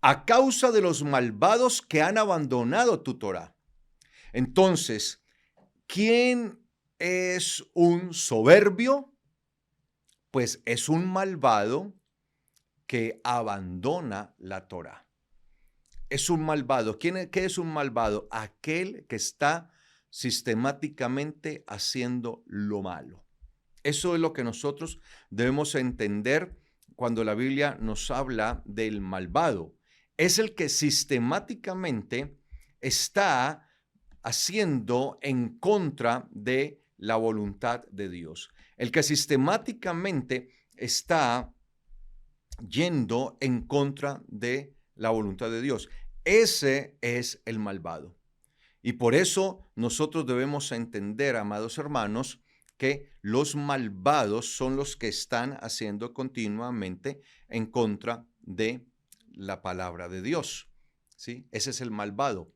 a causa de los malvados que han abandonado tu Torá. Entonces, ¿quién es un soberbio? Pues es un malvado que abandona la Torá. Es un malvado. ¿Qué es un malvado? Aquel que está sistemáticamente haciendo lo malo. Eso es lo que nosotros debemos entender cuando la Biblia nos habla del malvado. Es el que sistemáticamente está haciendo en contra de la voluntad de Dios. El que sistemáticamente está yendo en contra de la voluntad de Dios. Ese es el malvado. Y por eso nosotros debemos entender, amados hermanos, que los malvados son los que están haciendo continuamente en contra de la palabra de Dios. ¿Sí? Ese es el malvado.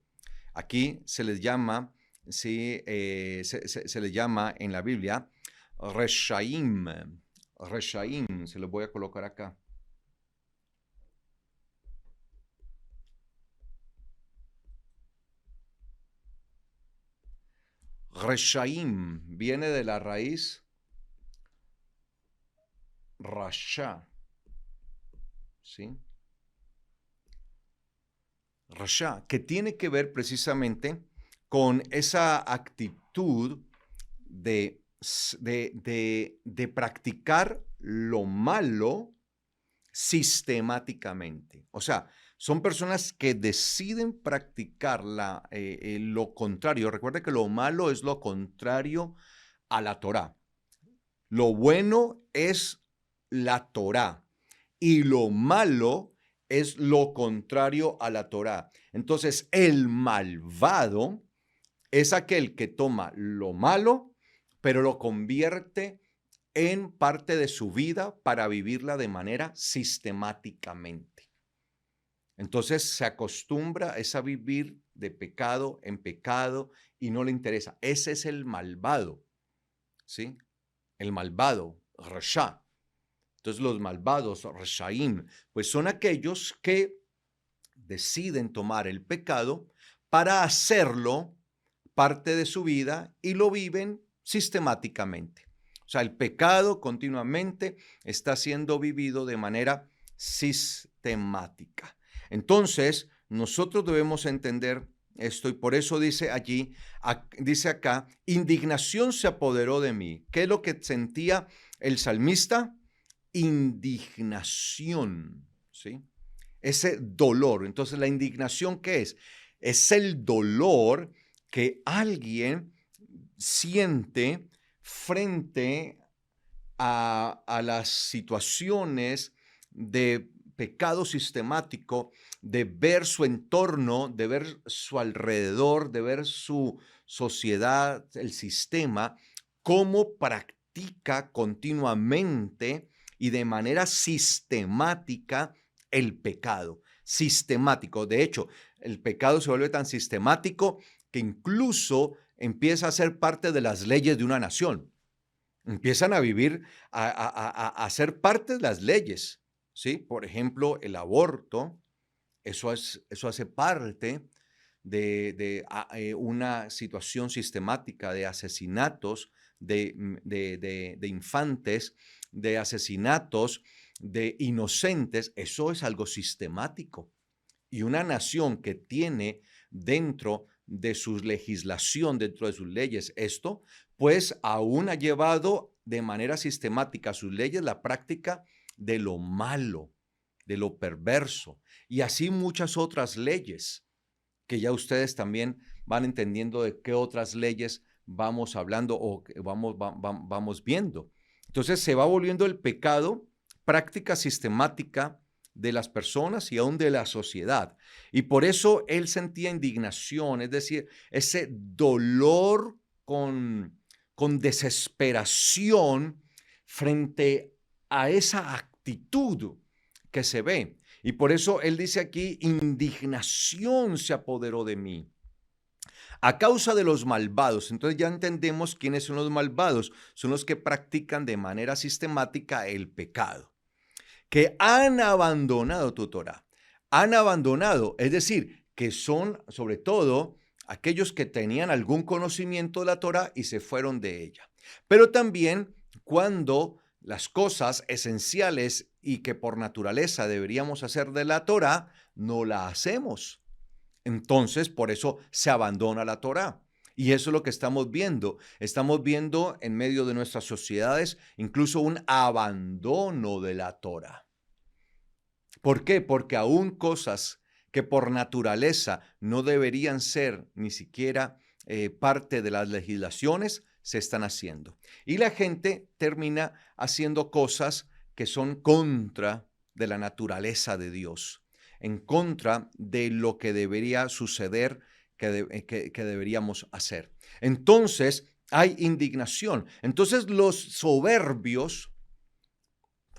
Aquí se les llama, ¿sí? Se les llama en la Biblia Reshaim. Reshaim, se los voy a colocar acá. Reshaim viene de la raíz Rasha, ¿sí? Rasha, que tiene que ver precisamente con esa actitud de practicar lo malo sistemáticamente. O sea, son personas que deciden practicar lo contrario. Recuerda que lo malo es lo contrario a la Torá. Lo bueno es la Torá y lo malo es lo contrario a la Torá. Entonces, el malvado es aquel que toma lo malo, pero lo convierte en parte de su vida para vivirla de manera sistemáticamente. Entonces se acostumbra a vivir de pecado en pecado y no le interesa. Ese es el malvado, ¿sí? El malvado, Rasha. Entonces los malvados, Rashaim, pues son aquellos que deciden tomar el pecado para hacerlo parte de su vida y lo viven sistemáticamente. O sea, el pecado continuamente está siendo vivido de manera sistemática. Entonces, nosotros debemos entender esto y por eso dice allí, dice acá, indignación se apoderó de mí. ¿Qué es lo que sentía el salmista? Indignación, ¿sí? Ese dolor. Entonces, ¿la indignación qué es? Es el dolor que alguien siente frente a las situaciones de pecado sistemático, de ver su entorno, de ver su alrededor, de ver su sociedad, el sistema, cómo practica continuamente y de manera sistemática el pecado. Sistemático. De hecho, el pecado se vuelve tan sistemático que incluso empieza a ser parte de las leyes de una nación. Empiezan a vivir, a ser parte de las leyes, ¿sí? Por ejemplo, el aborto, eso hace parte de una situación sistemática de asesinatos de infantes, de asesinatos de inocentes. Eso es algo sistemático. Y una nación que tiene dentro de su legislación, dentro de sus leyes, esto, pues aún ha llevado de manera sistemática a sus leyes la práctica de lo malo, de lo perverso, y así muchas otras leyes que ya ustedes también van entendiendo de qué otras leyes vamos hablando o que vamos viendo. Entonces se va volviendo el pecado práctica sistemática de las personas y aún de la sociedad. Y por eso él sentía indignación, es decir, ese dolor con desesperación frente a esa actitud que se ve. Y por eso él dice aquí, indignación se apoderó de mí a causa de los malvados. Entonces ya entendemos quiénes son los malvados. Son los que practican de manera sistemática el pecado, que han abandonado tu Torah. Han abandonado, es decir, que son sobre todo aquellos que tenían algún conocimiento de la Torah y se fueron de ella. Pero también cuando las cosas esenciales y que por naturaleza deberíamos hacer de la Torah, no la hacemos. Entonces, por eso se abandona la Torah. Y eso es lo que estamos viendo. Estamos viendo en medio de nuestras sociedades incluso un abandono de la Torah. ¿Por qué? Porque aún cosas que por naturaleza no deberían ser ni siquiera parte de las legislaciones, se están haciendo. Y la gente termina haciendo cosas que son contra de la naturaleza de Dios, en contra de lo que debería suceder, que deberíamos hacer. Entonces, hay indignación. Entonces, los soberbios,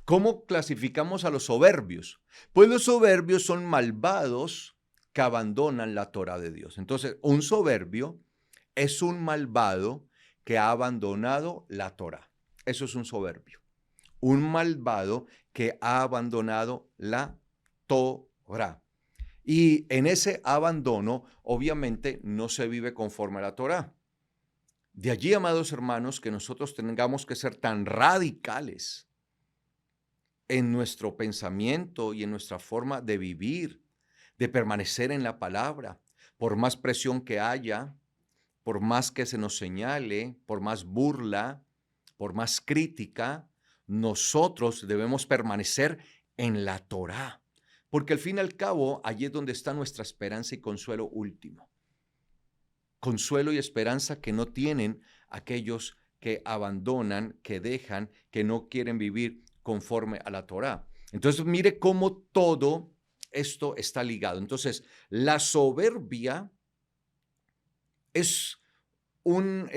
¿cómo clasificamos a los soberbios? Pues los soberbios son malvados que abandonan la Torah de Dios. Entonces, un soberbio es un malvado que ha abandonado la Torah. Eso es un soberbio. Un malvado que ha abandonado la Torah. Y en ese abandono, obviamente, no se vive conforme a la Torah. De allí, amados hermanos, que nosotros tengamos que ser tan radicales en nuestro pensamiento y en nuestra forma de vivir, de permanecer en la palabra, por más presión que haya, por más que se nos señale, por más burla, por más crítica, nosotros debemos permanecer en la Torá, porque al fin y al cabo allí es donde está nuestra esperanza y consuelo último. Consuelo y esperanza que no tienen aquellos que abandonan, que dejan, que no quieren vivir conforme a la Torá. Entonces, mire cómo todo esto está ligado. Entonces, la soberbia es un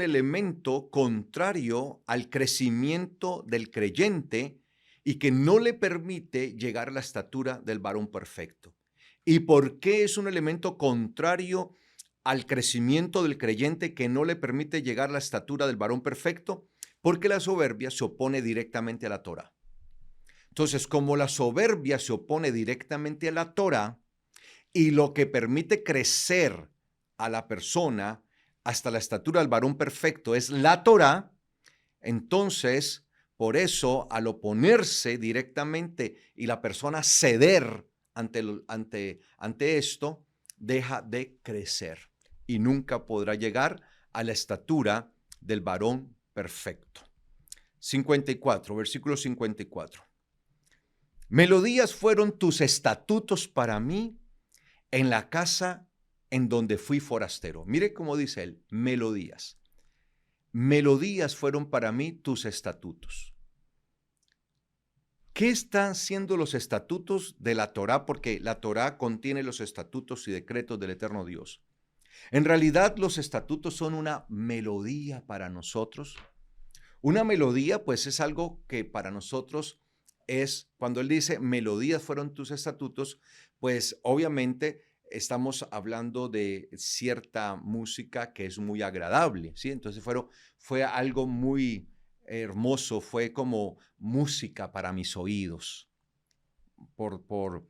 elemento contrario al crecimiento del creyente y que no le permite llegar a la estatura del varón perfecto. ¿Y por qué es un elemento contrario al crecimiento del creyente que no le permite llegar a la estatura del varón perfecto? Porque la soberbia se opone directamente a la Torah. Entonces, como la soberbia se opone directamente a la Torah y lo que permite crecer a la persona hasta la estatura del varón perfecto es la Torah, entonces, por eso, al oponerse directamente y la persona ceder ante esto, deja de crecer y nunca podrá llegar a la estatura del varón perfecto. 54, versículo 54. Melodías fueron tus estatutos para mí en la casa en donde fui forastero. Mire cómo dice él, melodías. melodías fueron para mí tus estatutos. ¿Qué están siendo los estatutos de la Torá? Porque la Torá contiene los estatutos y decretos del eterno Dios. En realidad, los estatutos son una melodía para nosotros. Una melodía, pues, es algo que para nosotros es, cuando él dice melodías fueron tus estatutos, pues obviamente estamos hablando de cierta música que es muy agradable, ¿sí? Entonces fue algo muy hermoso, fue como música para mis oídos, por, por,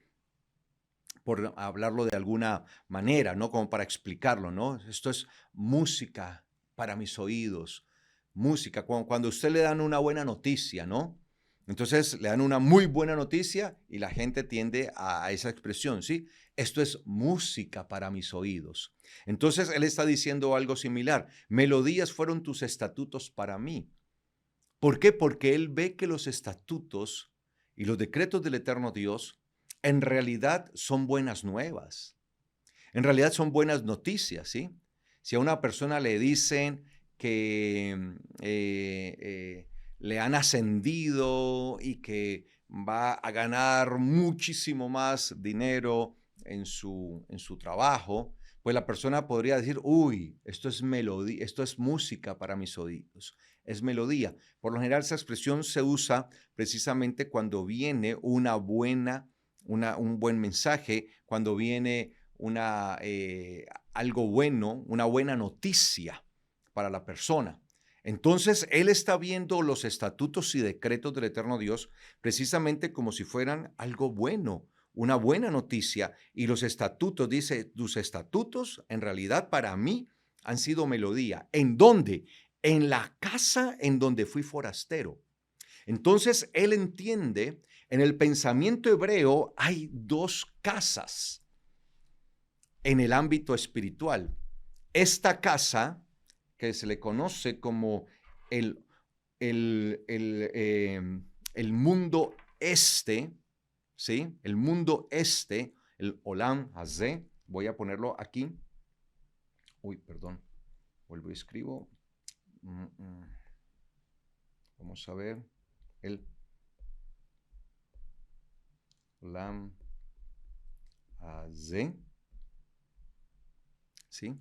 por hablarlo de alguna manera, ¿no? Como para explicarlo, ¿no? Esto es música para mis oídos, música, cuando a usted le dan una buena noticia, ¿no? Entonces le dan una muy buena noticia y la gente tiende a esa expresión, ¿sí? Esto es música para mis oídos. Entonces él está diciendo algo similar. Melodías fueron tus estatutos para mí. ¿Por qué? Porque él ve que los estatutos y los decretos del eterno Dios en realidad son buenas nuevas. En realidad son buenas noticias, ¿sí? Si a una persona le dicen que le han ascendido y que va a ganar muchísimo más dinero en su trabajo, pues la persona podría decir, uy, esto es melodía, esto es música para mis oídos, es melodía. Por lo general esa expresión se usa precisamente cuando viene un buen mensaje, cuando viene algo bueno, una buena noticia para la persona. Entonces, él está viendo los estatutos y decretos del eterno Dios precisamente como si fueran algo bueno, una buena noticia. Y los estatutos, dice, tus estatutos en realidad para mí han sido melodía. ¿En dónde? En la casa en donde fui forastero. Entonces, él entiende, en el pensamiento hebreo hay dos casas en el ámbito espiritual. Esta casa, que se le conoce como el, el mundo este, ¿sí? El mundo este, el Olam Hazé, voy a ponerlo aquí. Uy, perdón, vuelvo y escribo. Vamos a ver, el Olam Hazé, ¿sí?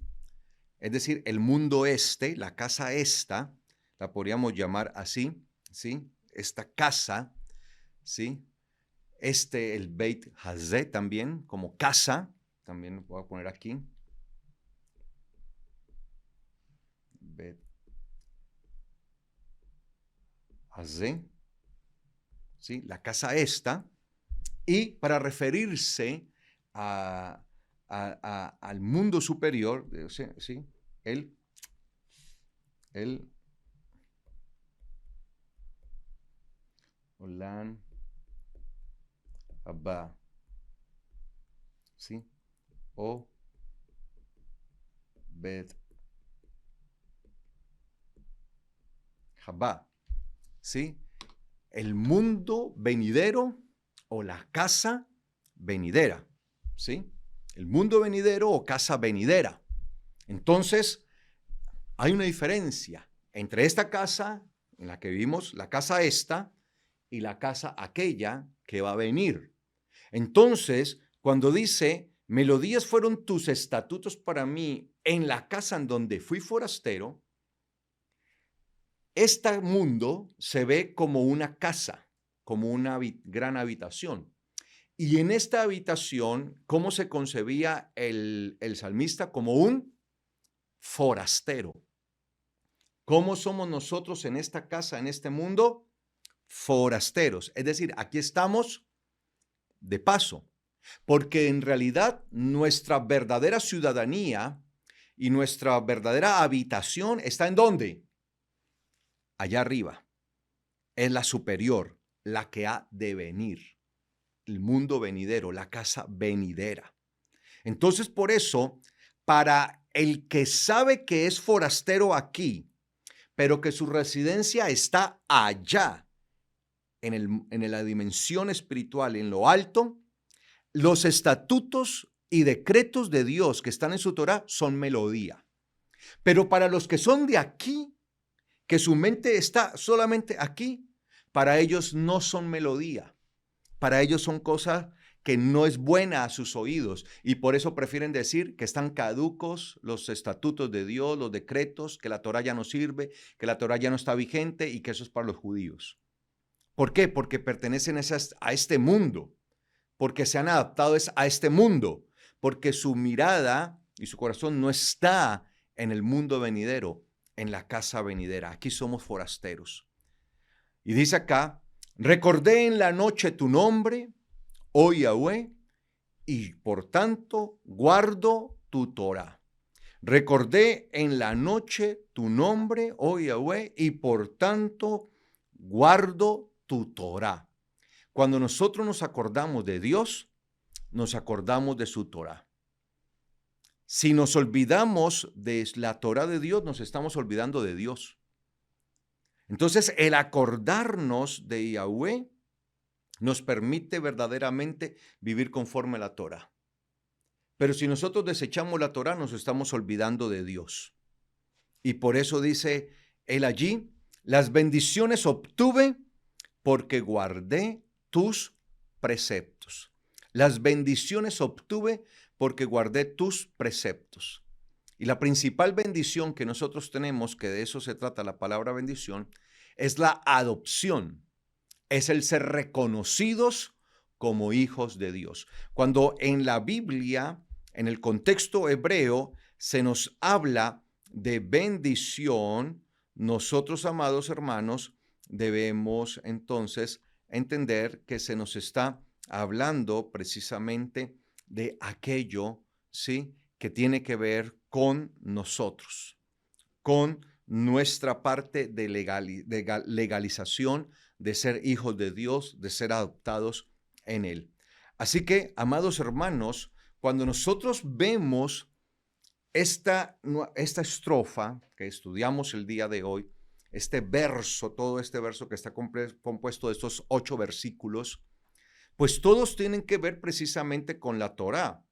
Es decir, el mundo este, la casa esta, la podríamos llamar así, ¿sí? Esta casa, ¿sí? El Beit Hazé también, como casa, también lo voy a poner aquí. Beit Hazé, ¿sí? La casa esta, y para referirse al mundo superior, ¿sí? El Olam Abba, ¿sí? O Bet Habá, ¿sí? El mundo venidero o la casa venidera, ¿sí? El mundo venidero o casa venidera. Entonces, hay una diferencia entre esta casa en la que vivimos, la casa esta, y la casa aquella que va a venir. Entonces, cuando dice, melodías fueron tus estatutos para mí en la casa en donde fui forastero, este mundo se ve como una casa, como una gran habitación. Y en esta habitación, ¿cómo se concebía el salmista? Como un forastero. ¿Cómo somos nosotros en esta casa, en este mundo? Forasteros. Es decir, aquí estamos de paso, porque en realidad nuestra verdadera ciudadanía y nuestra verdadera habitación está ¿en dónde? Allá arriba. Es la superior, la que ha de venir. El mundo venidero, la casa venidera. Entonces, por eso, para el que sabe que es forastero aquí, pero que su residencia está allá, en la dimensión espiritual, en lo alto, los estatutos y decretos de Dios que están en su Torá son melodía. Pero para los que son de aquí, que su mente está solamente aquí, para ellos no son melodía. Para ellos son cosas que no es buena a sus oídos y por eso prefieren decir que están caducos los estatutos de Dios, los decretos, que la Torá ya no sirve, que la Torá ya no está vigente y que eso es para los judíos. ¿Por qué? Porque pertenecen a este mundo, porque se han adaptado a este mundo, porque su mirada y su corazón no está en el mundo venidero, en la casa venidera. Aquí somos forasteros. Y dice acá, recordé en la noche tu nombre, oh Yahweh, y por tanto guardo tu Torah. Recordé en la noche tu nombre, oh Yahweh, y por tanto guardo tu Torah. Cuando nosotros nos acordamos de Dios, nos acordamos de su Torah. Si nos olvidamos de la Torah de Dios, nos estamos olvidando de Dios. Entonces, el acordarnos de Yahweh nos permite verdaderamente vivir conforme a la Torah. Pero si nosotros desechamos la Torah, nos estamos olvidando de Dios. Y por eso dice él allí, las bendiciones obtuve porque guardé tus preceptos. Las bendiciones obtuve porque guardé tus preceptos. Y la principal bendición que nosotros tenemos, que de eso se trata la palabra bendición, es la adopción. Es el ser reconocidos como hijos de Dios. Cuando en la Biblia, en el contexto hebreo, se nos habla de bendición, nosotros, amados hermanos, debemos entonces entender que se nos está hablando precisamente de aquello, ¿sí?, que tiene que ver con nosotros, con nuestra parte de legalización, de ser hijos de Dios, de ser adoptados en Él. Así que, amados hermanos, cuando nosotros vemos esta estrofa que estudiamos el día de hoy, este verso, todo este verso que está compuesto de estos 8 versículos, pues todos tienen que ver precisamente con la Torá.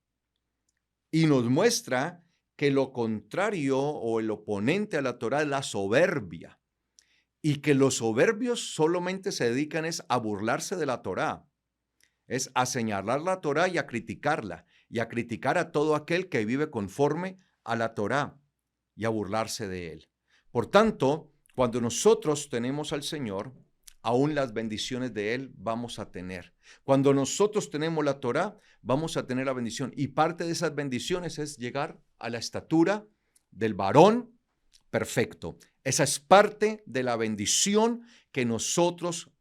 Y nos muestra que lo contrario o el oponente a la Torá es la soberbia. Y que los soberbios solamente se dedican a burlarse de la Torá. Es a señalar la Torá y a criticarla. Y a criticar a todo aquel que vive conforme a la Torá. Y a burlarse de él. Por tanto, cuando nosotros tenemos al Señor, aún las bendiciones de Él vamos a tener. Cuando nosotros tenemos la Torá, vamos a tener la bendición. Y parte de esas bendiciones es llegar a la estatura del varón perfecto. Esa es parte de la bendición que nosotros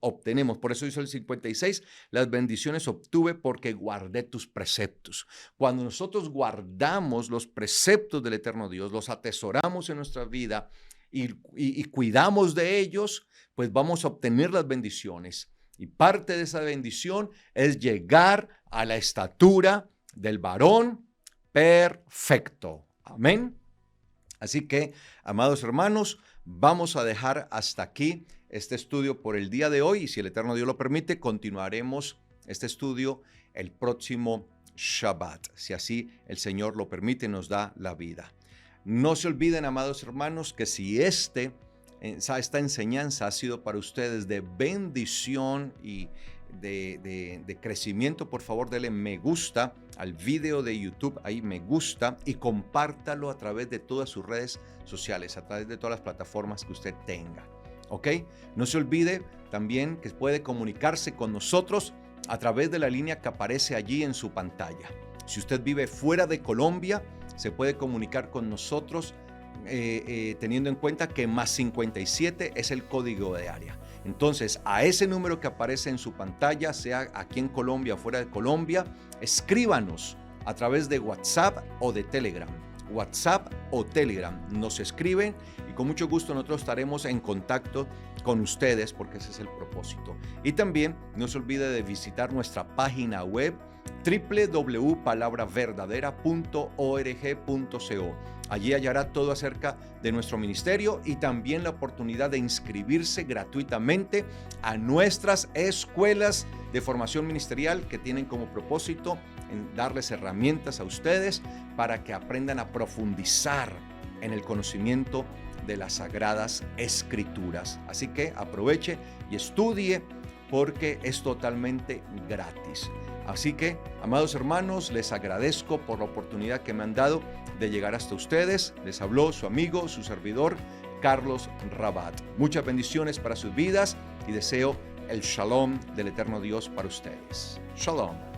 obtenemos. Por eso dice el 56, las bendiciones obtuve porque guardé tus preceptos. Cuando nosotros guardamos los preceptos del eterno Dios, los atesoramos en nuestra vida y cuidamos de ellos, pues vamos a obtener las bendiciones. Y parte de esa bendición es llegar a la estatura del varón perfecto. Amén. Así que, amados hermanos, vamos a dejar hasta aquí este estudio por el día de hoy. Y si el eterno Dios lo permite, continuaremos este estudio el próximo Shabbat. Si así el Señor lo permite, nos da la vida. No se olviden, amados hermanos, que si esta enseñanza ha sido para ustedes de bendición y de crecimiento, por favor denle me gusta al video de YouTube, ahí me gusta, y compártalo a través de todas sus redes sociales, a través de todas las plataformas que usted tenga. ¿Ok? No se olvide también que puede comunicarse con nosotros a través de la línea que aparece allí en su pantalla. Si usted vive fuera de Colombia, se puede comunicar con nosotros teniendo en cuenta que +57 es el código de área. Entonces, a ese número que aparece en su pantalla, sea aquí en Colombia o fuera de Colombia, escríbanos a través de WhatsApp o de Telegram. WhatsApp o Telegram. Nos escriben y con mucho gusto nosotros estaremos en contacto con ustedes porque ese es el propósito. Y también no se olvide de visitar nuestra página web www.palabraVerdadera.org.co. Allí hallará todo acerca de nuestro ministerio y también la oportunidad de inscribirse gratuitamente a nuestras escuelas de formación ministerial que tienen como propósito en darles herramientas a ustedes para que aprendan a profundizar en el conocimiento de las Sagradas Escrituras. Así que aproveche y estudie porque es totalmente gratis. Así que, amados hermanos, les agradezco por la oportunidad que me han dado de llegar hasta ustedes. Les habló su amigo, su servidor, Carlos Rabat. Muchas bendiciones para sus vidas y deseo el shalom del eterno Dios para ustedes. Shalom.